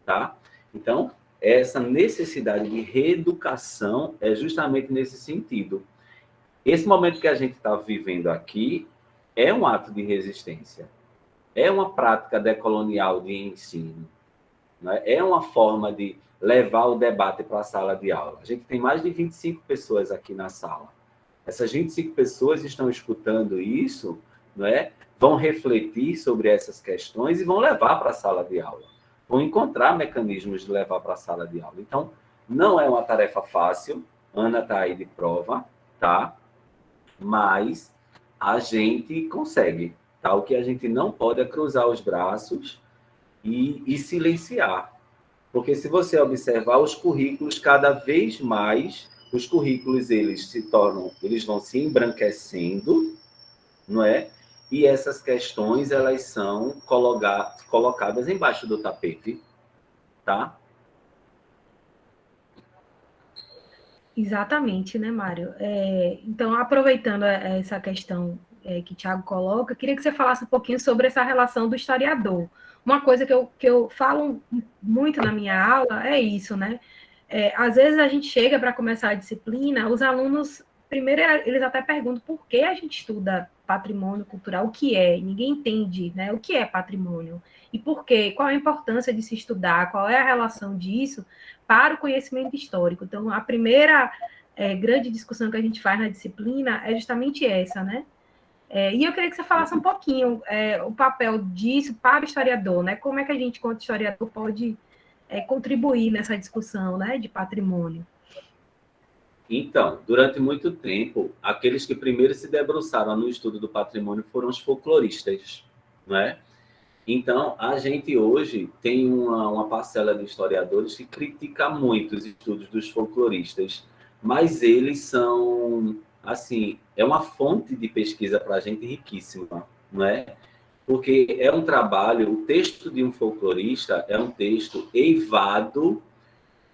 tá? Então, essa necessidade de reeducação é justamente nesse sentido. Esse momento que a gente está vivendo aqui é um ato de resistência, é uma prática decolonial de ensino, né? É uma forma de levar o debate para a sala de aula. A gente tem mais de 25 pessoas aqui na sala. Essas 25 pessoas estão escutando isso, não é? Vão refletir sobre essas questões e vão levar para a sala de aula. Vão encontrar mecanismos de levar para a sala de aula. Então, não é uma tarefa fácil. Ana está aí de prova, tá? Mas a gente consegue, tá? O que a gente não pode é cruzar os braços e silenciar. Porque se você observar os currículos, cada vez mais, os currículos eles vão se embranquecendo, não é? E essas questões, elas são colocadas embaixo do tapete, tá? Exatamente, né, Mário? Então, aproveitando essa questão que o Thiago coloca, queria que você falasse um pouquinho sobre essa relação do historiador. Uma coisa que eu falo muito na minha aula é isso, né? Às vezes a gente chega para começar a disciplina, os alunos, primeiro eles até perguntam por que a gente estuda patrimônio cultural, o que é, ninguém entende, né? O que é patrimônio e por quê, qual a importância de se estudar, qual é a relação disso para o conhecimento histórico. Então, a primeira grande discussão que a gente faz na disciplina é justamente essa, né? E eu queria que você falasse um pouquinho o papel disso para o historiador, né? Como é que a gente, quanto historiador, pode contribuir nessa discussão, né, de patrimônio? Então, durante muito tempo, aqueles que primeiro se debruçaram no estudo do patrimônio foram os folcloristas, não é? Então, a gente hoje tem uma parcela de historiadores que critica muito os estudos dos folcloristas, mas eles são, assim, é uma fonte de pesquisa para a gente riquíssima, não é? porque é um trabalho, o texto de um folclorista é um texto eivado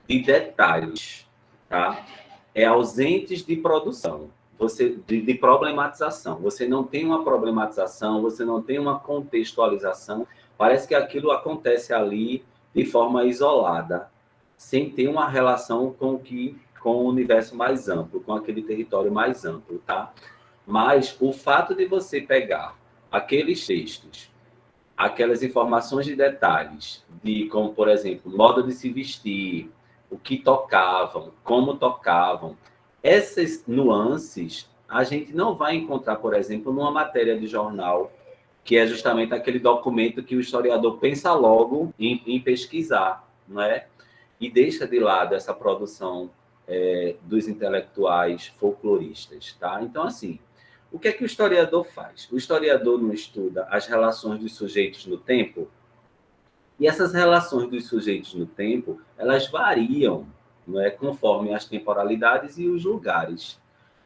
de detalhes, tá? É ausentes de produção, de problematização. Você não tem uma problematização, você não tem uma contextualização, parece que aquilo acontece ali de forma isolada, sem ter uma relação com o universo mais amplo, com aquele território mais amplo, tá? Mas o fato de você pegar aqueles textos, aquelas informações de detalhes, de como, por exemplo, modo de se vestir, o que tocavam, como tocavam, essas nuances a gente não vai encontrar, por exemplo, numa matéria de jornal, que é justamente aquele documento que o historiador pensa logo em pesquisar, não é? E deixa de lado essa produção dos intelectuais folcloristas, tá? Então, assim, o que é que o historiador faz? O historiador não estuda as relações dos sujeitos no tempo, e essas relações dos sujeitos no tempo, elas variam, não é, conforme as temporalidades e os lugares.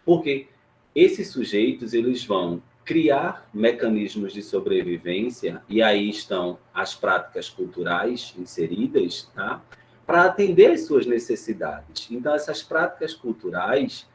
Porque esses sujeitos, eles vão criar mecanismos de sobrevivência, e aí estão as práticas culturais inseridas, tá? Para atender às suas necessidades. Então, essas práticas culturais,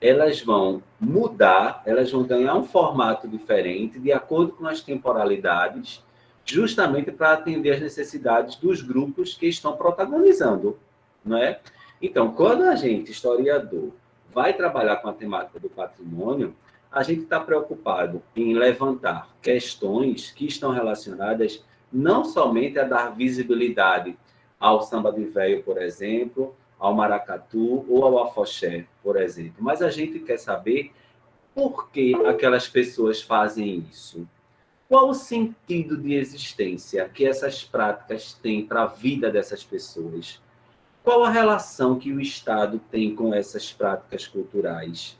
elas vão mudar, elas vão ganhar um formato diferente de acordo com as temporalidades, justamente para atender às necessidades dos grupos que estão protagonizando, não é? Então, quando a gente, historiador, vai trabalhar com a temática do patrimônio, a gente está preocupado em levantar questões que estão relacionadas não somente a dar visibilidade ao samba de véio, por exemplo, ao maracatu ou ao afoxé, por exemplo, mas a gente quer saber por que aquelas pessoas fazem isso. Qual o sentido de existência que essas práticas têm para a vida dessas pessoas? Qual a relação que o Estado tem com essas práticas culturais?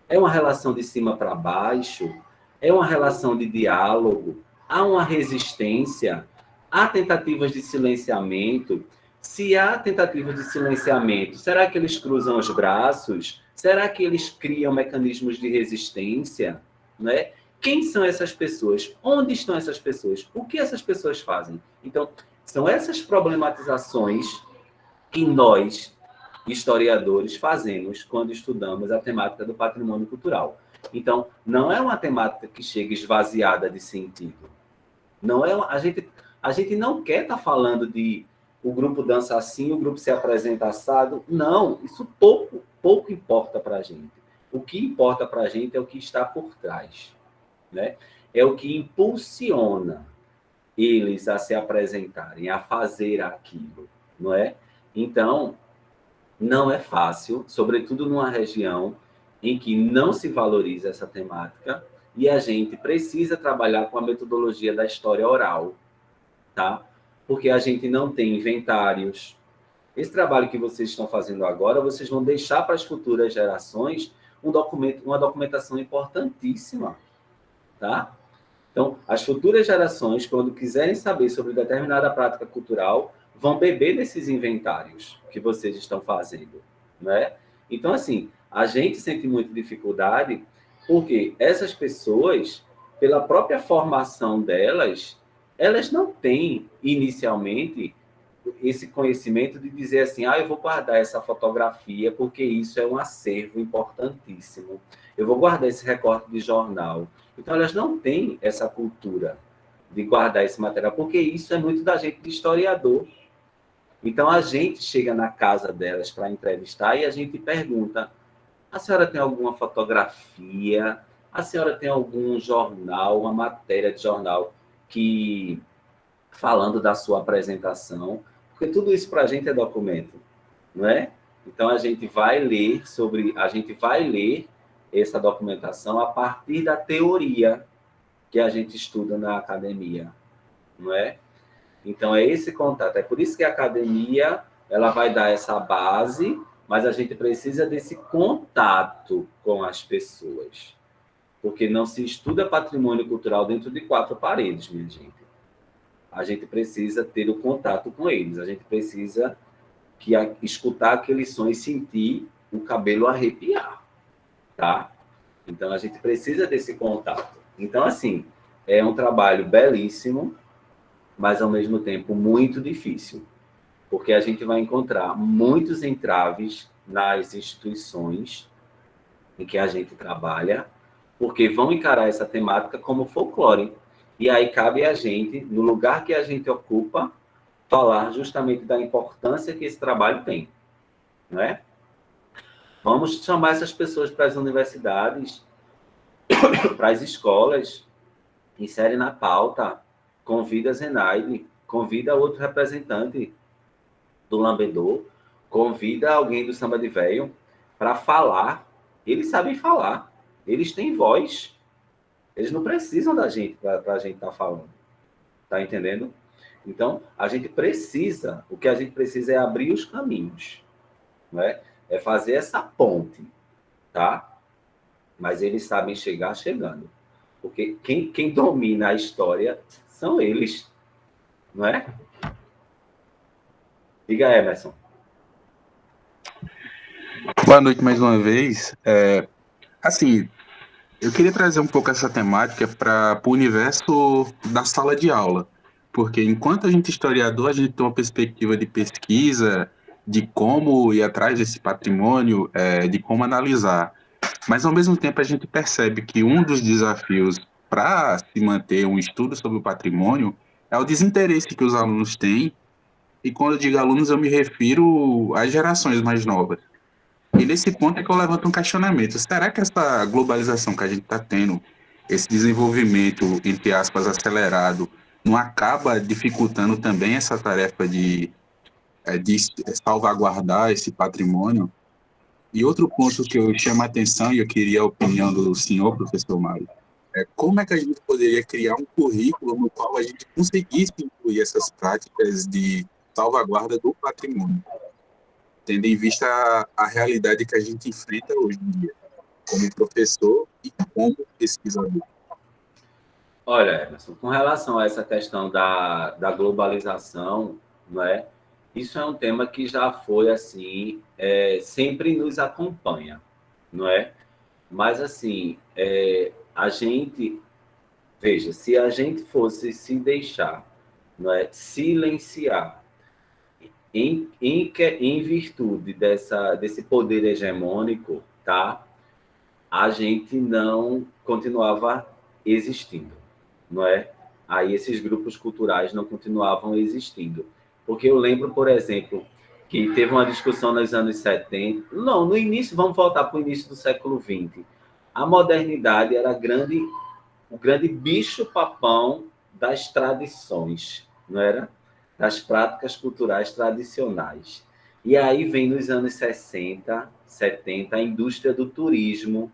É uma relação de cima para baixo? É uma relação de diálogo? Há uma resistência? Há tentativas de silenciamento? Se há tentativas de silenciamento, será que eles cruzam os braços? Será que eles criam mecanismos de resistência? Né? Quem são essas pessoas? Onde estão essas pessoas? O que essas pessoas fazem? Então, são essas problematizações que nós, historiadores, fazemos quando estudamos a temática do patrimônio cultural. Então, não é uma temática que chega esvaziada de sentido. Não é a gente não quer estar falando de o grupo dança assim, o grupo se apresenta assado. Não, isso pouco importa para a gente. O que importa para a gente é o que está por trás, né? É o que impulsiona eles a se apresentarem, a fazer aquilo, não é? Então, não é fácil, sobretudo numa região em que não se valoriza essa temática, e a gente precisa trabalhar com a metodologia da história oral, tá? Porque a gente não tem inventários. Esse trabalho que vocês estão fazendo agora, vocês vão deixar para as futuras gerações uma documentação importantíssima, tá? Então, as futuras gerações, quando quiserem saber sobre determinada prática cultural, vão beber desses inventários que vocês estão fazendo, né? Então, assim, a gente sente muita dificuldade porque essas pessoas, pela própria formação delas, elas não têm, inicialmente, esse conhecimento de dizer assim, eu vou guardar essa fotografia porque isso é um acervo importantíssimo. Eu vou guardar esse recorte de jornal. Então, elas não têm essa cultura de guardar esse material, porque isso é muito da gente de historiador. Então, a gente chega na casa delas para entrevistar e a gente pergunta, a senhora tem alguma fotografia? A senhora tem algum jornal, uma matéria de jornal que falando da sua apresentação? Porque tudo isso para a gente é documento, não é? Então, a gente vai ler essa documentação a partir da teoria que a gente estuda na academia, não é? Então, é esse contato. É por isso que a academia ela vai dar essa base, mas a gente precisa desse contato com as pessoas. Porque não se estuda patrimônio cultural dentro de 4 paredes, minha gente. A gente precisa ter o contato com eles. A gente precisa escutar aqueles sons e sentir o cabelo arrepiar, tá? Então, a gente precisa desse contato. Então, assim, é um trabalho belíssimo, mas ao mesmo tempo muito difícil, porque a gente vai encontrar muitos entraves nas instituições em que a gente trabalha, porque vão encarar essa temática como folclore. E aí cabe a gente, no lugar que a gente ocupa, falar justamente da importância que esse trabalho tem, não é? Vamos chamar essas pessoas para as universidades, para as escolas, insere na pauta, convida a Zenaide, convida outro representante do Lambedor, convida alguém do Samba de Véio para falar. Eles sabem falar, eles têm voz, eles não precisam da gente para a gente estar falando, tá entendendo? Então, a gente precisa, o que a gente precisa é abrir os caminhos, não é? É fazer essa ponte, tá? Mas eles sabem chegar chegando. Porque quem domina a história são eles, não é? Diga, Emerson. Boa noite mais uma vez. Assim, eu queria trazer um pouco essa temática para o universo da sala de aula, porque enquanto a gente é historiador, a gente tem uma perspectiva de pesquisa, de como ir atrás desse patrimônio, de como analisar. Mas, ao mesmo tempo, a gente percebe que um dos desafios para se manter um estudo sobre o patrimônio é o desinteresse que os alunos têm, e quando eu digo alunos, eu me refiro às gerações mais novas. E nesse ponto é que eu levanto um questionamento. Será que essa globalização que a gente está tendo, esse desenvolvimento, entre aspas, acelerado, não acaba dificultando também essa tarefa de salvaguardar esse patrimônio? E outro ponto que eu chamo a atenção, e eu queria a opinião do senhor, professor Mário, é como é que a gente poderia criar um currículo no qual a gente conseguisse incluir essas práticas de salvaguarda do patrimônio, tendo em vista a realidade que a gente enfrenta hoje em dia, como professor e como pesquisador. Olha, Emerson, com relação a essa questão da globalização, não é? Isso é um tema que já foi, assim, sempre nos acompanha, não é? Mas, assim, a gente... Veja, se a gente fosse se deixar, não é, silenciar em virtude desse poder hegemônico, tá? A gente não continuava existindo, não é? Aí esses grupos culturais não continuavam existindo. Porque eu lembro, por exemplo, que teve uma discussão nos anos 70, não, no início, vamos voltar para o início do século XX. A modernidade era o grande bicho-papão das tradições, não era? Das práticas culturais tradicionais. E aí vem nos anos 60, 70, a indústria do turismo,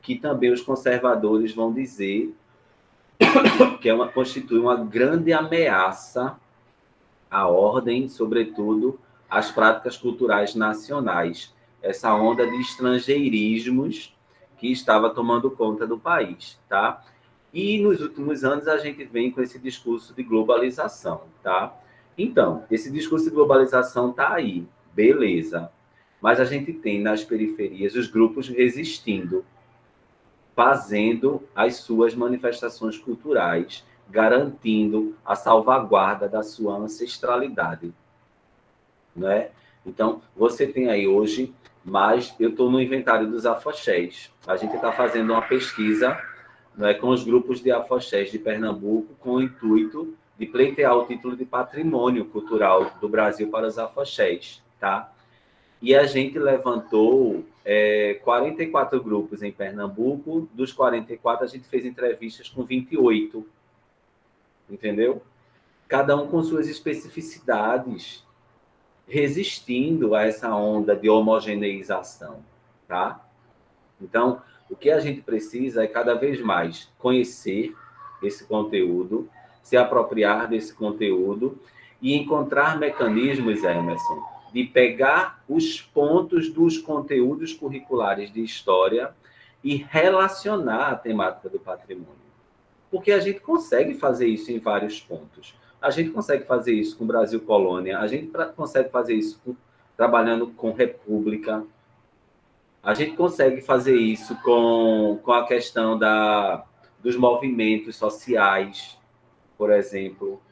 que também os conservadores vão dizer que constitui uma grande ameaça à ordem, sobretudo às práticas culturais nacionais. Essa onda de estrangeirismos que estava tomando conta do país, tá? E nos últimos anos a gente vem com esse discurso de globalização, tá? Então, esse discurso de globalização tá aí, beleza. Mas a gente tem nas periferias os grupos resistindo, fazendo as suas manifestações culturais, garantindo a salvaguarda da sua ancestralidade, né? Então, você tem aí hoje, mas eu estou no inventário dos afoxés. A gente está fazendo uma pesquisa, né, com os grupos de afoxés de Pernambuco, com o intuito de pleitear o título de patrimônio cultural do Brasil para os afoxés, tá? E a gente levantou 44 grupos em Pernambuco. Dos 44, a gente fez entrevistas com 28. Entendeu? Cada um com suas especificidades, resistindo a essa onda de homogeneização, tá? Então, o que a gente precisa é cada vez mais conhecer esse conteúdo, se apropriar desse conteúdo e encontrar mecanismos, Emerson, de pegar os pontos dos conteúdos curriculares de história e relacionar a temática do patrimônio. Porque a gente consegue fazer isso em vários pontos. A gente consegue fazer isso com Brasil Colônia, a gente consegue fazer isso trabalhando com República, a gente consegue fazer isso com a questão dos movimentos sociais, por exemplo.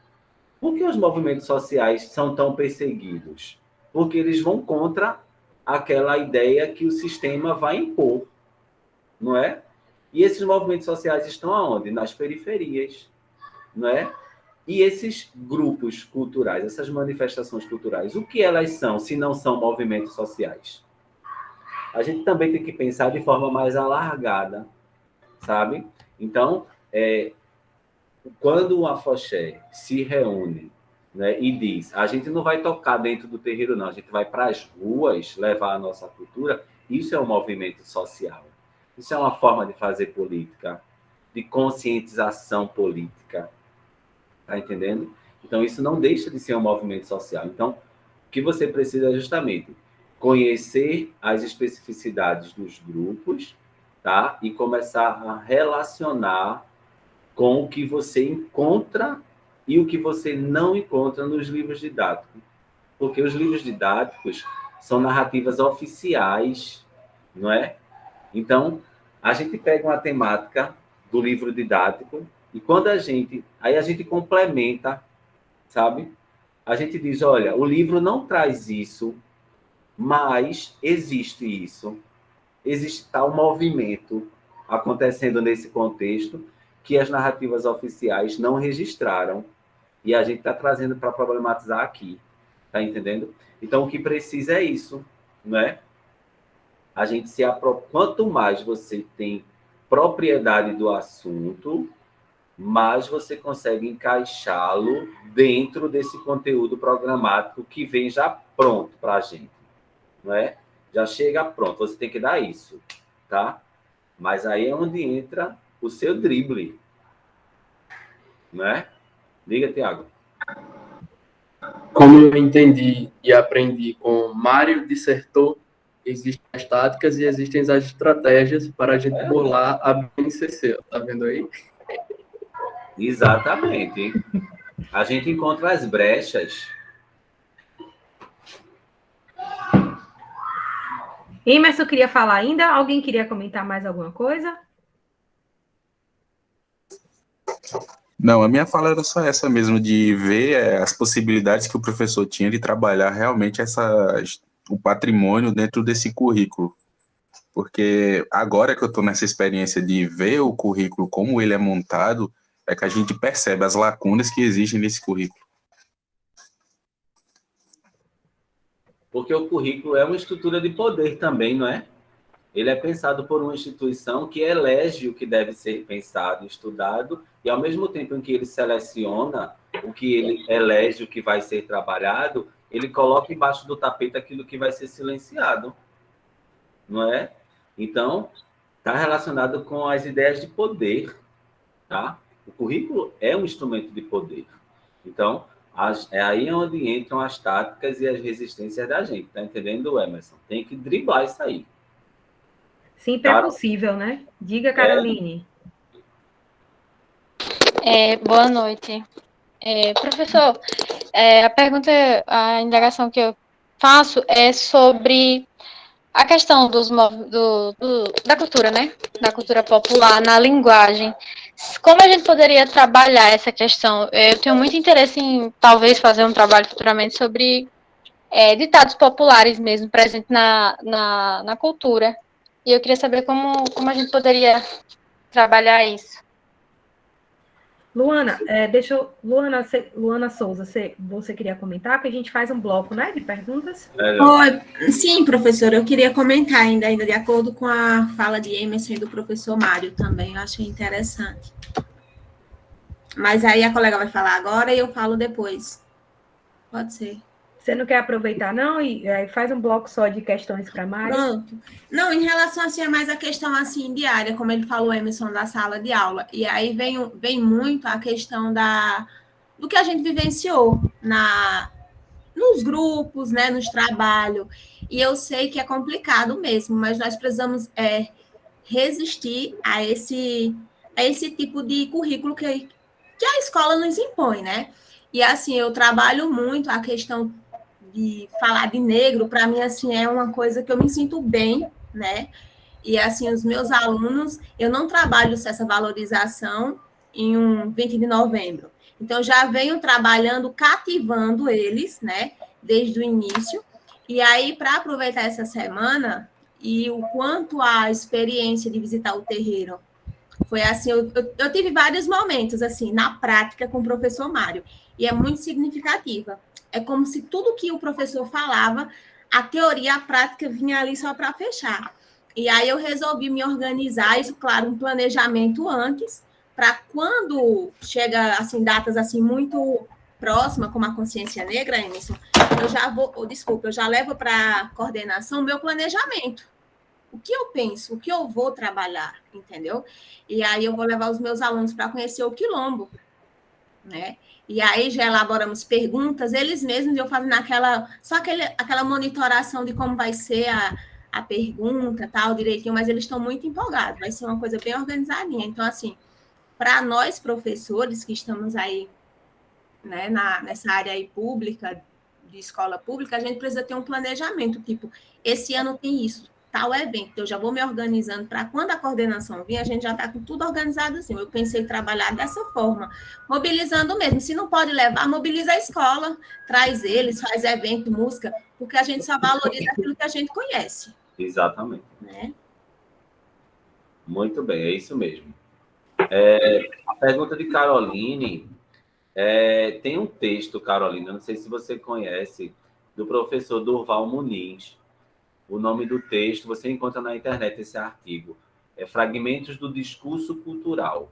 Por que os movimentos sociais são tão perseguidos? Porque eles vão contra aquela ideia que o sistema vai impor, não é? E esses movimentos sociais estão aonde? Nas periferias, não é? E esses grupos culturais, essas manifestações culturais, o que elas são, se não são movimentos sociais? A gente também tem que pensar de forma mais alargada, sabe? Então, quando o afoxé se reúne, né, e diz, a gente não vai tocar dentro do terreiro, não, a gente vai para as ruas levar a nossa cultura, isso é um movimento social. Isso é uma forma de fazer política, de conscientização política. Tá entendendo? Então, isso não deixa de ser um movimento social. Então, o que você precisa é justamente conhecer as especificidades dos grupos, tá? E começar a relacionar com o que você encontra e o que você não encontra nos livros didáticos. Porque os livros didáticos são narrativas oficiais, não é? Então, a gente pega uma temática do livro didático e quando aí a gente complementa, sabe? A gente diz, olha, o livro não traz isso, mas existe isso. Existe tal movimento acontecendo nesse contexto que as narrativas oficiais não registraram. E a gente está trazendo para problematizar aqui. Tá entendendo? Então, o que precisa é isso, né? A gente quanto mais você tem propriedade do assunto, mais você consegue encaixá-lo dentro desse conteúdo programático que vem já pronto para a gente, não é? Já chega pronto, você tem que dar isso, tá? Mas aí é onde entra o seu drible, não é? Diga, Tiago. Como eu entendi e aprendi com Mário dissertou, existem as táticas e existem as estratégias para a gente bolar a BNCC, tá vendo aí? Exatamente. A gente encontra as brechas. Emerson queria falar ainda? Alguém queria comentar mais alguma coisa? Não, a minha fala era só essa mesmo, de ver as possibilidades que o professor tinha de trabalhar realmente o patrimônio dentro desse currículo. Porque agora que eu estou nessa experiência de ver o currículo, como ele é montado, é que a gente percebe as lacunas que existem nesse currículo. Porque o currículo é uma estrutura de poder também, não é? Ele é pensado por uma instituição que elege o que deve ser pensado, estudado, e ao mesmo tempo em que ele seleciona o que ele elege, o que vai ser trabalhado, ele coloca embaixo do tapete aquilo que vai ser silenciado, não é? Então, está relacionado com as ideias de poder, tá? O currículo é um instrumento de poder. Então, é aí onde entram as táticas e as resistências da gente, tá entendendo, Emerson? Tem que driblar isso aí. Sempre é possível, né? Diga, Caroline. Boa noite. Professor, a indagação que eu faço é sobre a questão da cultura, né? Da cultura popular na linguagem. Como a gente poderia trabalhar essa questão? Eu tenho muito interesse em, talvez, fazer um trabalho futuramente sobre ditados populares mesmo, presentes na cultura. E eu queria saber como a gente poderia trabalhar isso. Luana, Luana Souza, você queria comentar? Que a gente faz um bloco, né, de perguntas? Sim, professora, eu queria comentar ainda de acordo com a fala de Emerson e do professor Mário também, eu achei interessante. Mas aí a colega vai falar agora e eu falo depois. Pode ser. Você não quer aproveitar, não? E faz um bloco só de questões para Mário? Pronto. Não, em relação assim, é mais a questão assim, diária, como ele falou, Emerson, da sala de aula. E aí vem muito a questão do que a gente vivenciou nos grupos, né, nos trabalhos. E eu sei que é complicado mesmo, mas nós precisamos resistir a esse tipo de currículo que a escola nos impõe, né? E assim, eu trabalho muito a questão de falar de negro, para mim, assim, é uma coisa que eu me sinto bem, né? E, assim, os meus alunos, eu não trabalho essa valorização em um 20 de novembro. Então, já venho trabalhando, cativando eles, né, desde o início. E aí, para aproveitar essa semana, e o quanto a experiência de visitar o terreiro foi assim, eu tive vários momentos, assim, na prática com o professor Mário, e é muito significativa. É como se tudo que o professor falava, a teoria, a prática vinha ali só para fechar. E aí eu resolvi me organizar, isso, claro, um planejamento antes, para quando chega, assim, datas, assim, muito próximas, como a consciência negra, Emerson, eu já eu já levo para a coordenação o meu planejamento. O que eu penso, o que eu vou trabalhar, entendeu? E aí eu vou levar os meus alunos para conhecer o quilombo, né? E aí já elaboramos perguntas, eles mesmos, eu fazendo aquela monitoração de como vai ser a pergunta, tal, direitinho, mas eles estão muito empolgados, vai ser uma coisa bem organizadinha. Então, assim, para nós professores que estamos aí, né, nessa área aí pública, de escola pública, a gente precisa ter um planejamento, tipo, esse ano tem isso, tal evento, eu já vou me organizando para quando a coordenação vir, a gente já está com tudo organizado assim. Eu pensei em trabalhar dessa forma, mobilizando mesmo. Se não pode levar, mobiliza a escola, traz eles, faz evento, música, porque a gente só valoriza aquilo que a gente conhece. Exatamente. Né? Muito bem, é isso mesmo. A pergunta de Caroline, tem um texto, Carolina, não sei se você conhece, do professor Durval Muniz. O nome do texto, você encontra na internet esse artigo. É Fragmentos do Discurso Cultural.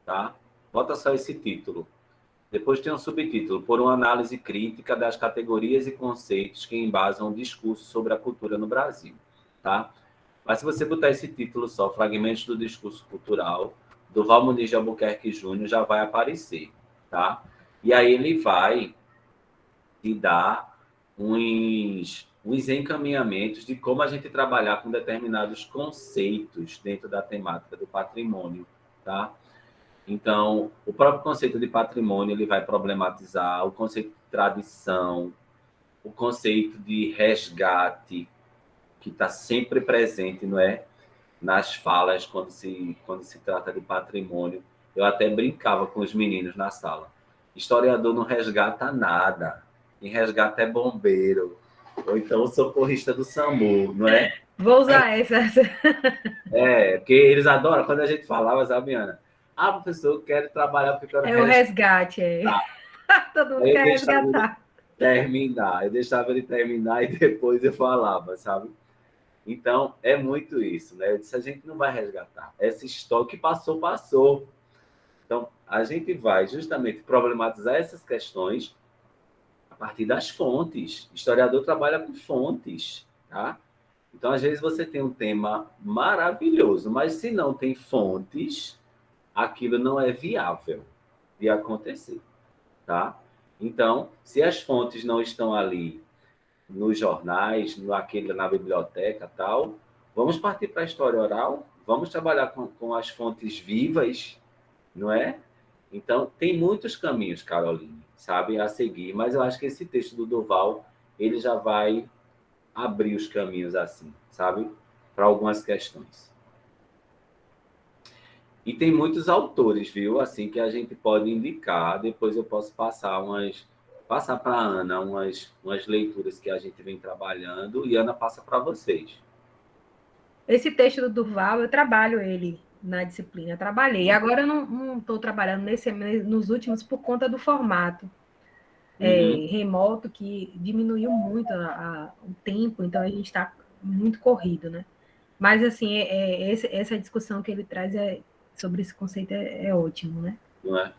Tá? Bota só esse título. Depois tem um subtítulo, Por uma análise crítica das categorias e conceitos que embasam o discurso sobre a cultura no Brasil. Tá? Mas se você botar esse título só, Fragmentos do Discurso Cultural, do Durval Muniz de Albuquerque Júnior, já vai aparecer. Tá? E aí ele vai te dar uns encaminhamentos de como a gente trabalhar com determinados conceitos dentro da temática do patrimônio, tá? Então, o próprio conceito de patrimônio, ele vai problematizar o conceito de tradição, o conceito de resgate, que está sempre presente, não é? Nas falas, quando se trata de patrimônio. Eu até brincava com os meninos na sala. Historiador não resgata nada. Quem resgata é bombeiro. Ou então o socorrista do SAMU, não é? Vou usar essa. Porque eles adoram. Quando a gente falava, sabe, Ana? Professor, eu quero trabalhar porque eu quero resgatar. É o resgate, Todo mundo quer resgatar. Eu deixava ele terminar e depois eu falava, sabe? Então, é muito isso, né? Eu disse, a gente não vai resgatar. Essa história que passou, passou. Então, a gente vai justamente problematizar essas questões a partir das fontes. O historiador trabalha com fontes, tá? Então, às vezes, você tem um tema maravilhoso, mas se não tem fontes, aquilo não é viável de acontecer, tá? Então, se as fontes não estão ali nos jornais, na biblioteca, tal, vamos partir para a história oral, vamos trabalhar com as fontes vivas, não é? Então, tem muitos caminhos, Caroline, sabe, a seguir, mas eu acho que esse texto do Durval, ele já vai abrir os caminhos assim, sabe, para algumas questões. E tem muitos autores, viu, assim, que a gente pode indicar, depois eu posso passar para a Ana umas leituras que a gente vem trabalhando, e Ana passa para vocês. Esse texto do Durval, eu trabalho ele na disciplina, trabalhei. Agora eu não estou trabalhando nos últimos por conta do formato remoto, que diminuiu muito o tempo, então a gente está muito corrido, né? Mas, assim, essa discussão que ele traz sobre esse conceito é ótimo, né? Não é?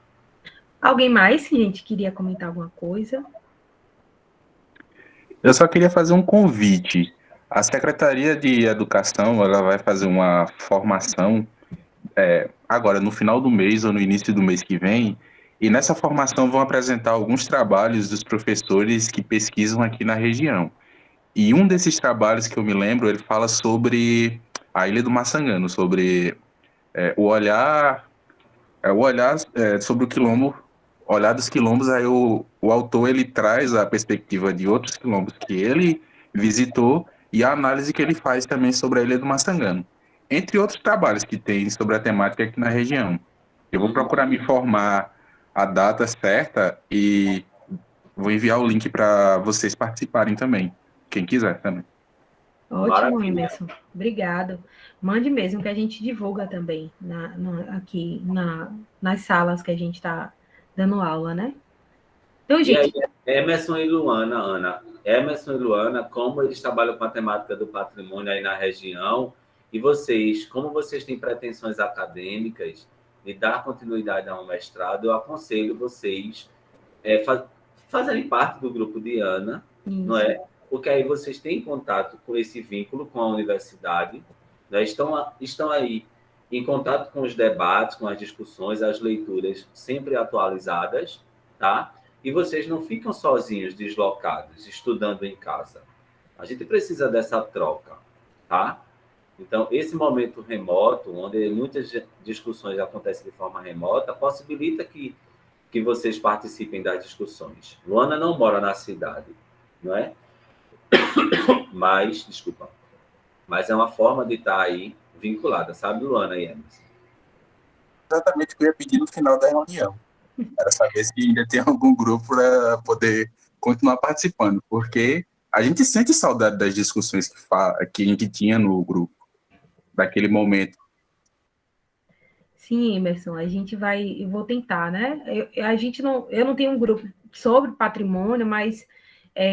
Alguém mais, gente, queria comentar alguma coisa? Eu só queria fazer um convite. A Secretaria de Educação, ela vai fazer uma formação agora no final do mês ou no início do mês que vem, e nessa formação vão apresentar alguns trabalhos dos professores que pesquisam aqui na região. E um desses trabalhos que eu me lembro, ele fala sobre a Ilha do Maçangano, sobre o olhar sobre o quilombo, olhar dos quilombos. Aí o autor, ele traz a perspectiva de outros quilombos que ele visitou, e a análise que ele faz também sobre a Ilha do Maçangano, entre outros trabalhos que tem sobre a temática aqui na região. Eu vou procurar me informar a data certa e vou enviar o link para vocês participarem também, quem quiser também. Ótimo, Maravilha. Emerson. Obrigado. Mande mesmo, que a gente divulga também aqui nas salas que a gente está dando aula, né? Então, E aí, gente, Emerson e Luana, Ana. Emerson e Luana, como eles trabalham com a temática do patrimônio aí na região, e vocês, como vocês têm pretensões acadêmicas de dar continuidade a um mestrado, eu aconselho vocês fazerem parte do grupo de Ana, não isso. é? Porque aí vocês têm contato com esse vínculo com a universidade, né? Estão aí em contato com os debates, com as discussões, as leituras sempre atualizadas, tá? E vocês não ficam sozinhos, deslocados, estudando em casa. A gente precisa dessa troca, tá? Então, esse momento remoto, onde muitas discussões acontecem de forma remota, possibilita que vocês participem das discussões. Luana não mora na cidade, não é? Mas é uma forma de estar aí vinculada, sabe, Luana e Emerson? Exatamente o que eu ia pedir no final da reunião. Era saber se ainda tem algum grupo para poder continuar participando, porque a gente sente saudade das discussões que a gente tinha no grupo, daquele momento. Sim, Emerson, eu vou tentar, né? Eu não tenho um grupo sobre patrimônio, mas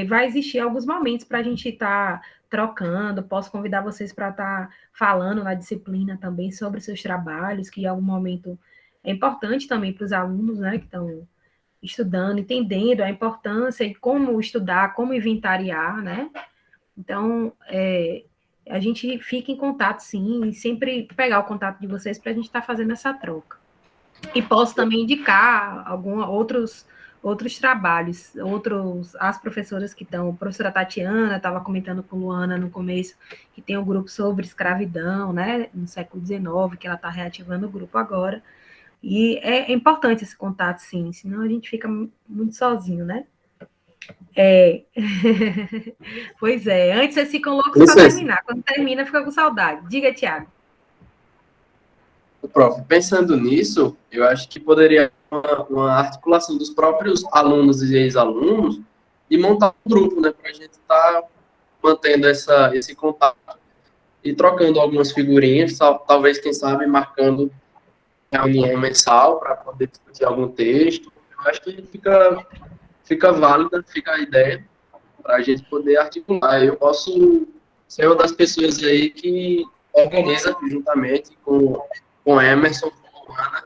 vai existir alguns momentos para a gente estar trocando. Posso convidar vocês para estar falando na disciplina também sobre seus trabalhos, que em algum momento é importante também para os alunos, né, que estão estudando, entendendo a importância de como estudar, como inventariar, né? Então, a gente fica em contato, sim, e sempre pegar o contato de vocês para a gente estar fazendo essa troca. E posso também indicar outros trabalhos, as professoras que estão, a professora Tatiana estava comentando com Luana no começo, que tem um grupo sobre escravidão, né, no século XIX, que ela está reativando o grupo agora, e é importante esse contato, sim, senão a gente fica muito sozinho, né? Pois é, antes vocês ficam loucos para terminar, quando termina fica com saudade. Diga, Tiago. Prof, pensando nisso, eu acho que poderia uma articulação dos próprios alunos e ex-alunos de montar um grupo, né, para a gente estar mantendo esse contato e trocando algumas figurinhas, talvez, quem sabe, marcando reunião mensal para poder discutir algum texto. Eu acho que fica válida, fica a ideia para a gente poder articular. Eu posso ser uma das pessoas aí que organiza juntamente com Emerson, com Ana.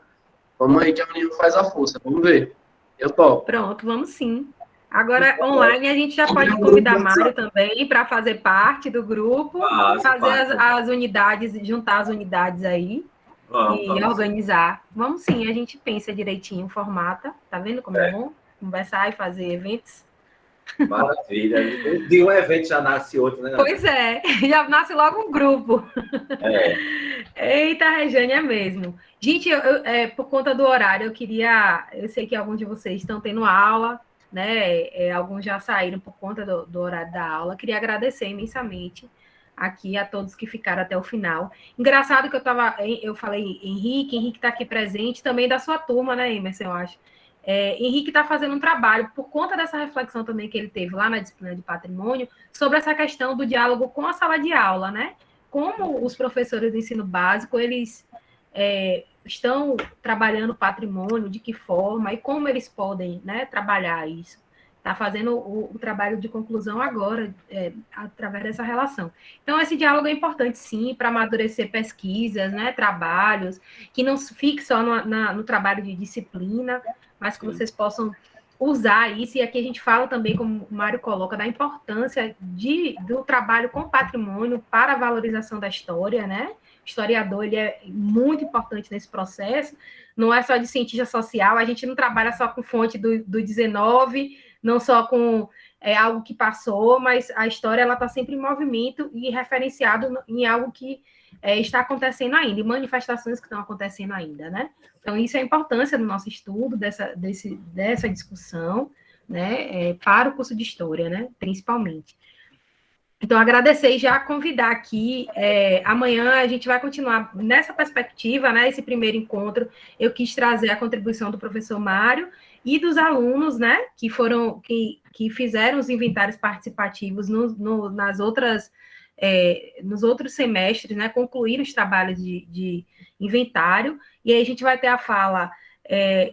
Vamos aí que a menina faz a força, vamos ver. Eu topo. Pronto, vamos sim. Agora, online, a gente já pode convidar Mário também para fazer parte do grupo, fazer as unidades, juntar as unidades aí e organizar. Vamos sim, a gente pensa direitinho, formata, tá vendo como é bom? Conversar e fazer eventos. Maravilha. De um evento já nasce outro, né? Pois é, já nasce logo um grupo. Eita, Rejane, é mesmo. Gente, por conta do horário, eu sei que alguns de vocês estão tendo aula, né? Alguns já saíram por conta do horário da aula. Queria agradecer imensamente aqui a todos que ficaram até o final. Engraçado que eu falei Henrique está aqui presente, também da sua turma, né, Emerson, eu acho. Henrique está fazendo um trabalho, por conta dessa reflexão também que ele teve lá na disciplina de patrimônio, sobre essa questão do diálogo com a sala de aula, né? Como os professores do ensino básico, eles estão trabalhando patrimônio, de que forma, e como eles podem, né, trabalhar isso. Está fazendo o trabalho de conclusão agora, através dessa relação. Então, esse diálogo é importante, sim, para amadurecer pesquisas, né, trabalhos, que não fique só no trabalho de disciplina, mas que vocês possam usar isso, e aqui a gente fala também, como o Mário coloca, da importância do trabalho com patrimônio para a valorização da história, né? O historiador, ele é muito importante nesse processo, não é só de cientista social, a gente não trabalha só com fonte do 19, não só com algo que passou, mas a história ela está sempre em movimento e referenciado em algo que está acontecendo ainda, e manifestações que estão acontecendo ainda, né? Então, isso é a importância do nosso estudo, dessa discussão, né, para o curso de História, né, principalmente. Então, agradecer e já convidar aqui. Amanhã a gente vai continuar nessa perspectiva, né? Esse primeiro encontro, eu quis trazer a contribuição do professor Mário e dos alunos, né? Que fizeram os inventários participativos nas outras, nos outros semestres, né? Concluíram os trabalhos de inventário. E aí a gente vai ter a fala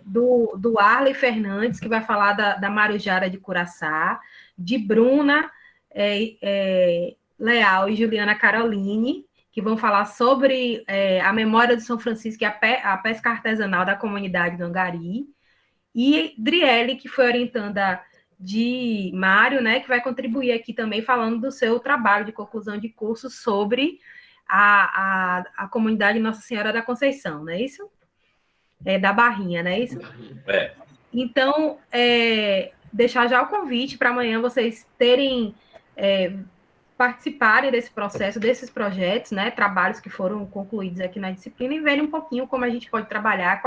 do Arley Fernandes, que vai falar da Marujara de Curaçá, de Bruna Leal e Juliana Caroline, que vão falar sobre a memória de São Francisco e a pesca artesanal da comunidade do Angari, e Driele, que foi orientanda de Mário, né, que vai contribuir aqui também falando do seu trabalho de conclusão de curso sobre a comunidade Nossa Senhora da Conceição, não é isso? Da Barrinha, não é isso? Então, deixar já o convite para amanhã vocês terem participarem desse processo, desses projetos, né, trabalhos que foram concluídos aqui na disciplina e verem um pouquinho como a gente pode trabalhar,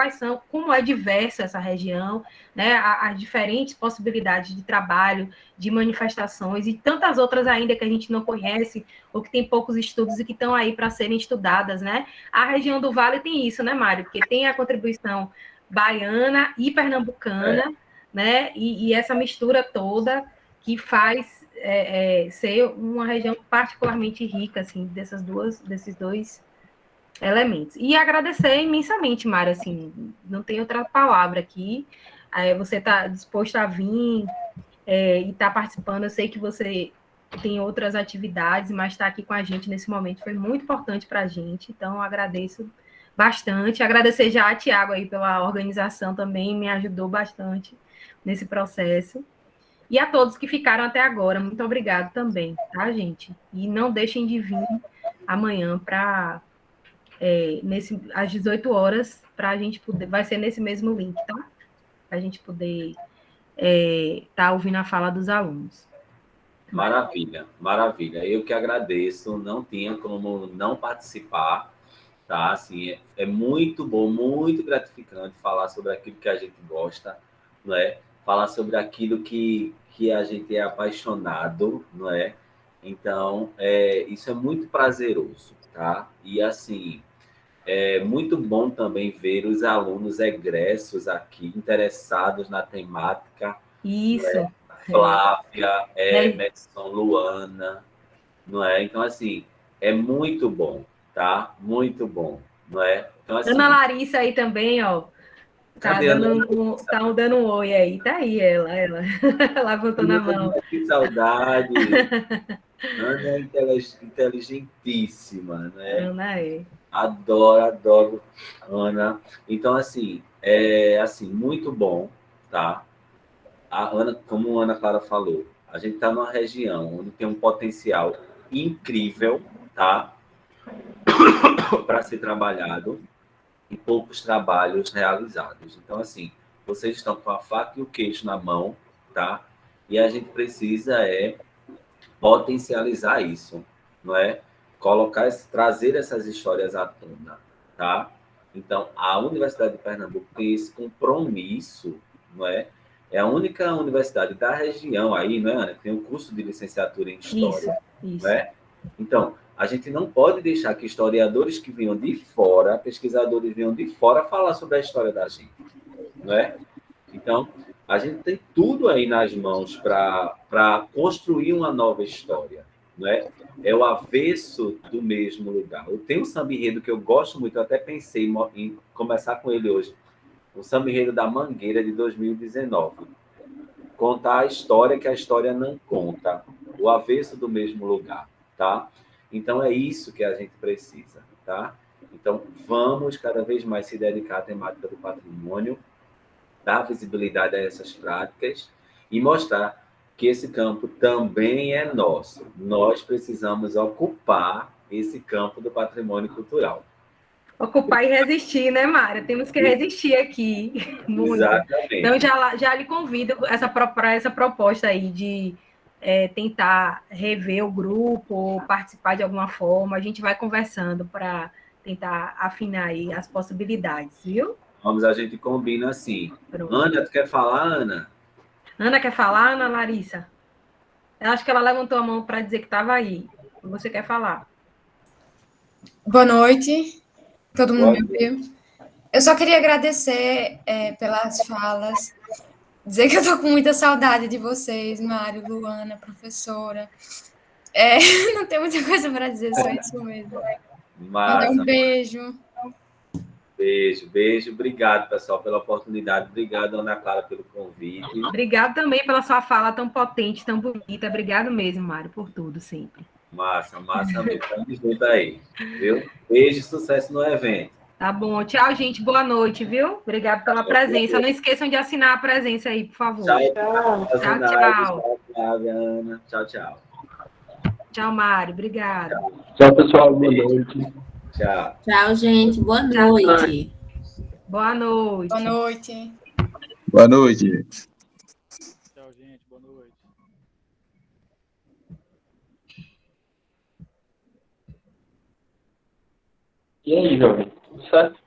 como é diversa essa região, né, as diferentes possibilidades de trabalho, de manifestações e tantas outras ainda que a gente não conhece ou que tem poucos estudos e que estão aí para serem estudadas, né. A região do Vale tem isso, né, Mário? Porque tem a contribuição baiana e pernambucana, né, e essa mistura toda que faz ser uma região particularmente rica, assim, desses dois elementos. E agradecer imensamente, Mário, assim, não tem outra palavra aqui. Você está disposto a vir e está participando. Eu sei que você tem outras atividades, mas estar aqui com a gente nesse momento foi muito importante para a gente. Então, agradeço bastante. Agradecer já a Tiago aí pela organização também, me ajudou bastante nesse processo. E a todos que ficaram até agora, muito obrigado também, tá, gente? E não deixem de vir amanhã para às 18 horas, para a gente poder. Vai ser nesse mesmo link, tá? Para a gente poder tá ouvindo a fala dos alunos. Maravilha, maravilha. Eu que agradeço, não tinha como não participar, tá? Assim, é muito bom, muito gratificante falar sobre aquilo que a gente gosta, não é? Falar sobre aquilo que a gente é apaixonado, não é? Então, isso é muito prazeroso, tá? E, assim, é muito bom também ver os alunos egressos aqui, interessados na temática. Isso. Né? Flávia, Emerson, Luana, não é? Então, assim, é muito bom, tá? Muito bom, não é? Então, assim, Ana Larissa aí também, ó. Tá dando um oi aí. Tá aí ela levantando a mão. Que saudade. Ana é inteligentíssima, né? Ana Adoro Ana. Então, assim, muito bom, tá? A Ana, como a Ana Clara falou, a gente está numa região onde tem um potencial incrível, tá? Para ser trabalhado e poucos trabalhos realizados. Então, assim, vocês estão com a faca e o queijo na mão, tá? E a gente precisa potencializar isso, não é? Trazer essas histórias à tona, tá? Então, a Universidade de Pernambuco tem esse compromisso, não é? É a única universidade da região aí, não é, Ana? Que tem um curso de licenciatura em História, isso. Não é? Então, a gente não pode deixar que historiadores que venham de fora, pesquisadores venham de fora falar sobre a história da gente, não é? Então, a gente tem tudo aí nas mãos para construir uma nova história, não é? É o avesso do mesmo lugar. Eu tenho um samba-enredo que eu gosto muito, eu até pensei em começar com ele hoje, o samba-enredo da Mangueira de 2019. Contar a história que a história não conta, o avesso do mesmo lugar, tá? Então, é isso que a gente precisa, tá? Então, vamos cada vez mais se dedicar à temática do patrimônio, dar visibilidade a essas práticas e mostrar que esse campo também é nosso. Nós precisamos ocupar esse campo do patrimônio cultural. Ocupar e resistir, né, Mária? Temos que resistir aqui. Muito. Exatamente. Então, já lhe convido para essa proposta aí de tentar rever o grupo, ou participar de alguma forma. A gente vai conversando para tentar afinar aí as possibilidades, viu? A gente combina assim. Pronto. Ana, tu quer falar, Ana? Ana quer falar, Ana Larissa? Eu acho que ela levantou a mão para dizer que estava aí. Você quer falar? Boa noite, todo mundo Boa me ouviu? Eu só queria agradecer pelas falas, dizer que eu tô com muita saudade de vocês, Mário, Luana, professora. Não tem muita coisa para dizer, só isso mesmo. Mandar um Massa. beijo. Beijo, beijo. Obrigado, pessoal, pela oportunidade. Obrigado, Ana Clara, pelo convite. Obrigado também pela sua fala tão potente, tão bonita. Obrigado mesmo, Mário, por tudo, sempre. Massa, massa mesmo. Tamo junto aí, viu? Beijo e sucesso no evento. Tá bom. Tchau, gente. Boa noite, viu? Obrigado pela presença. Não esqueçam de assinar a presença aí, por favor. Tchau, Tchau. tchau, Ana. Tchau, tchau. Tchau, Mário. Obrigado. Tchau, pessoal. Boa noite. Tchau. Tchau, gente. Boa noite. Boa noite. Boa noite. Boa noite. Tchau, gente. Boa noite. E aí, jovem? Tudo certo?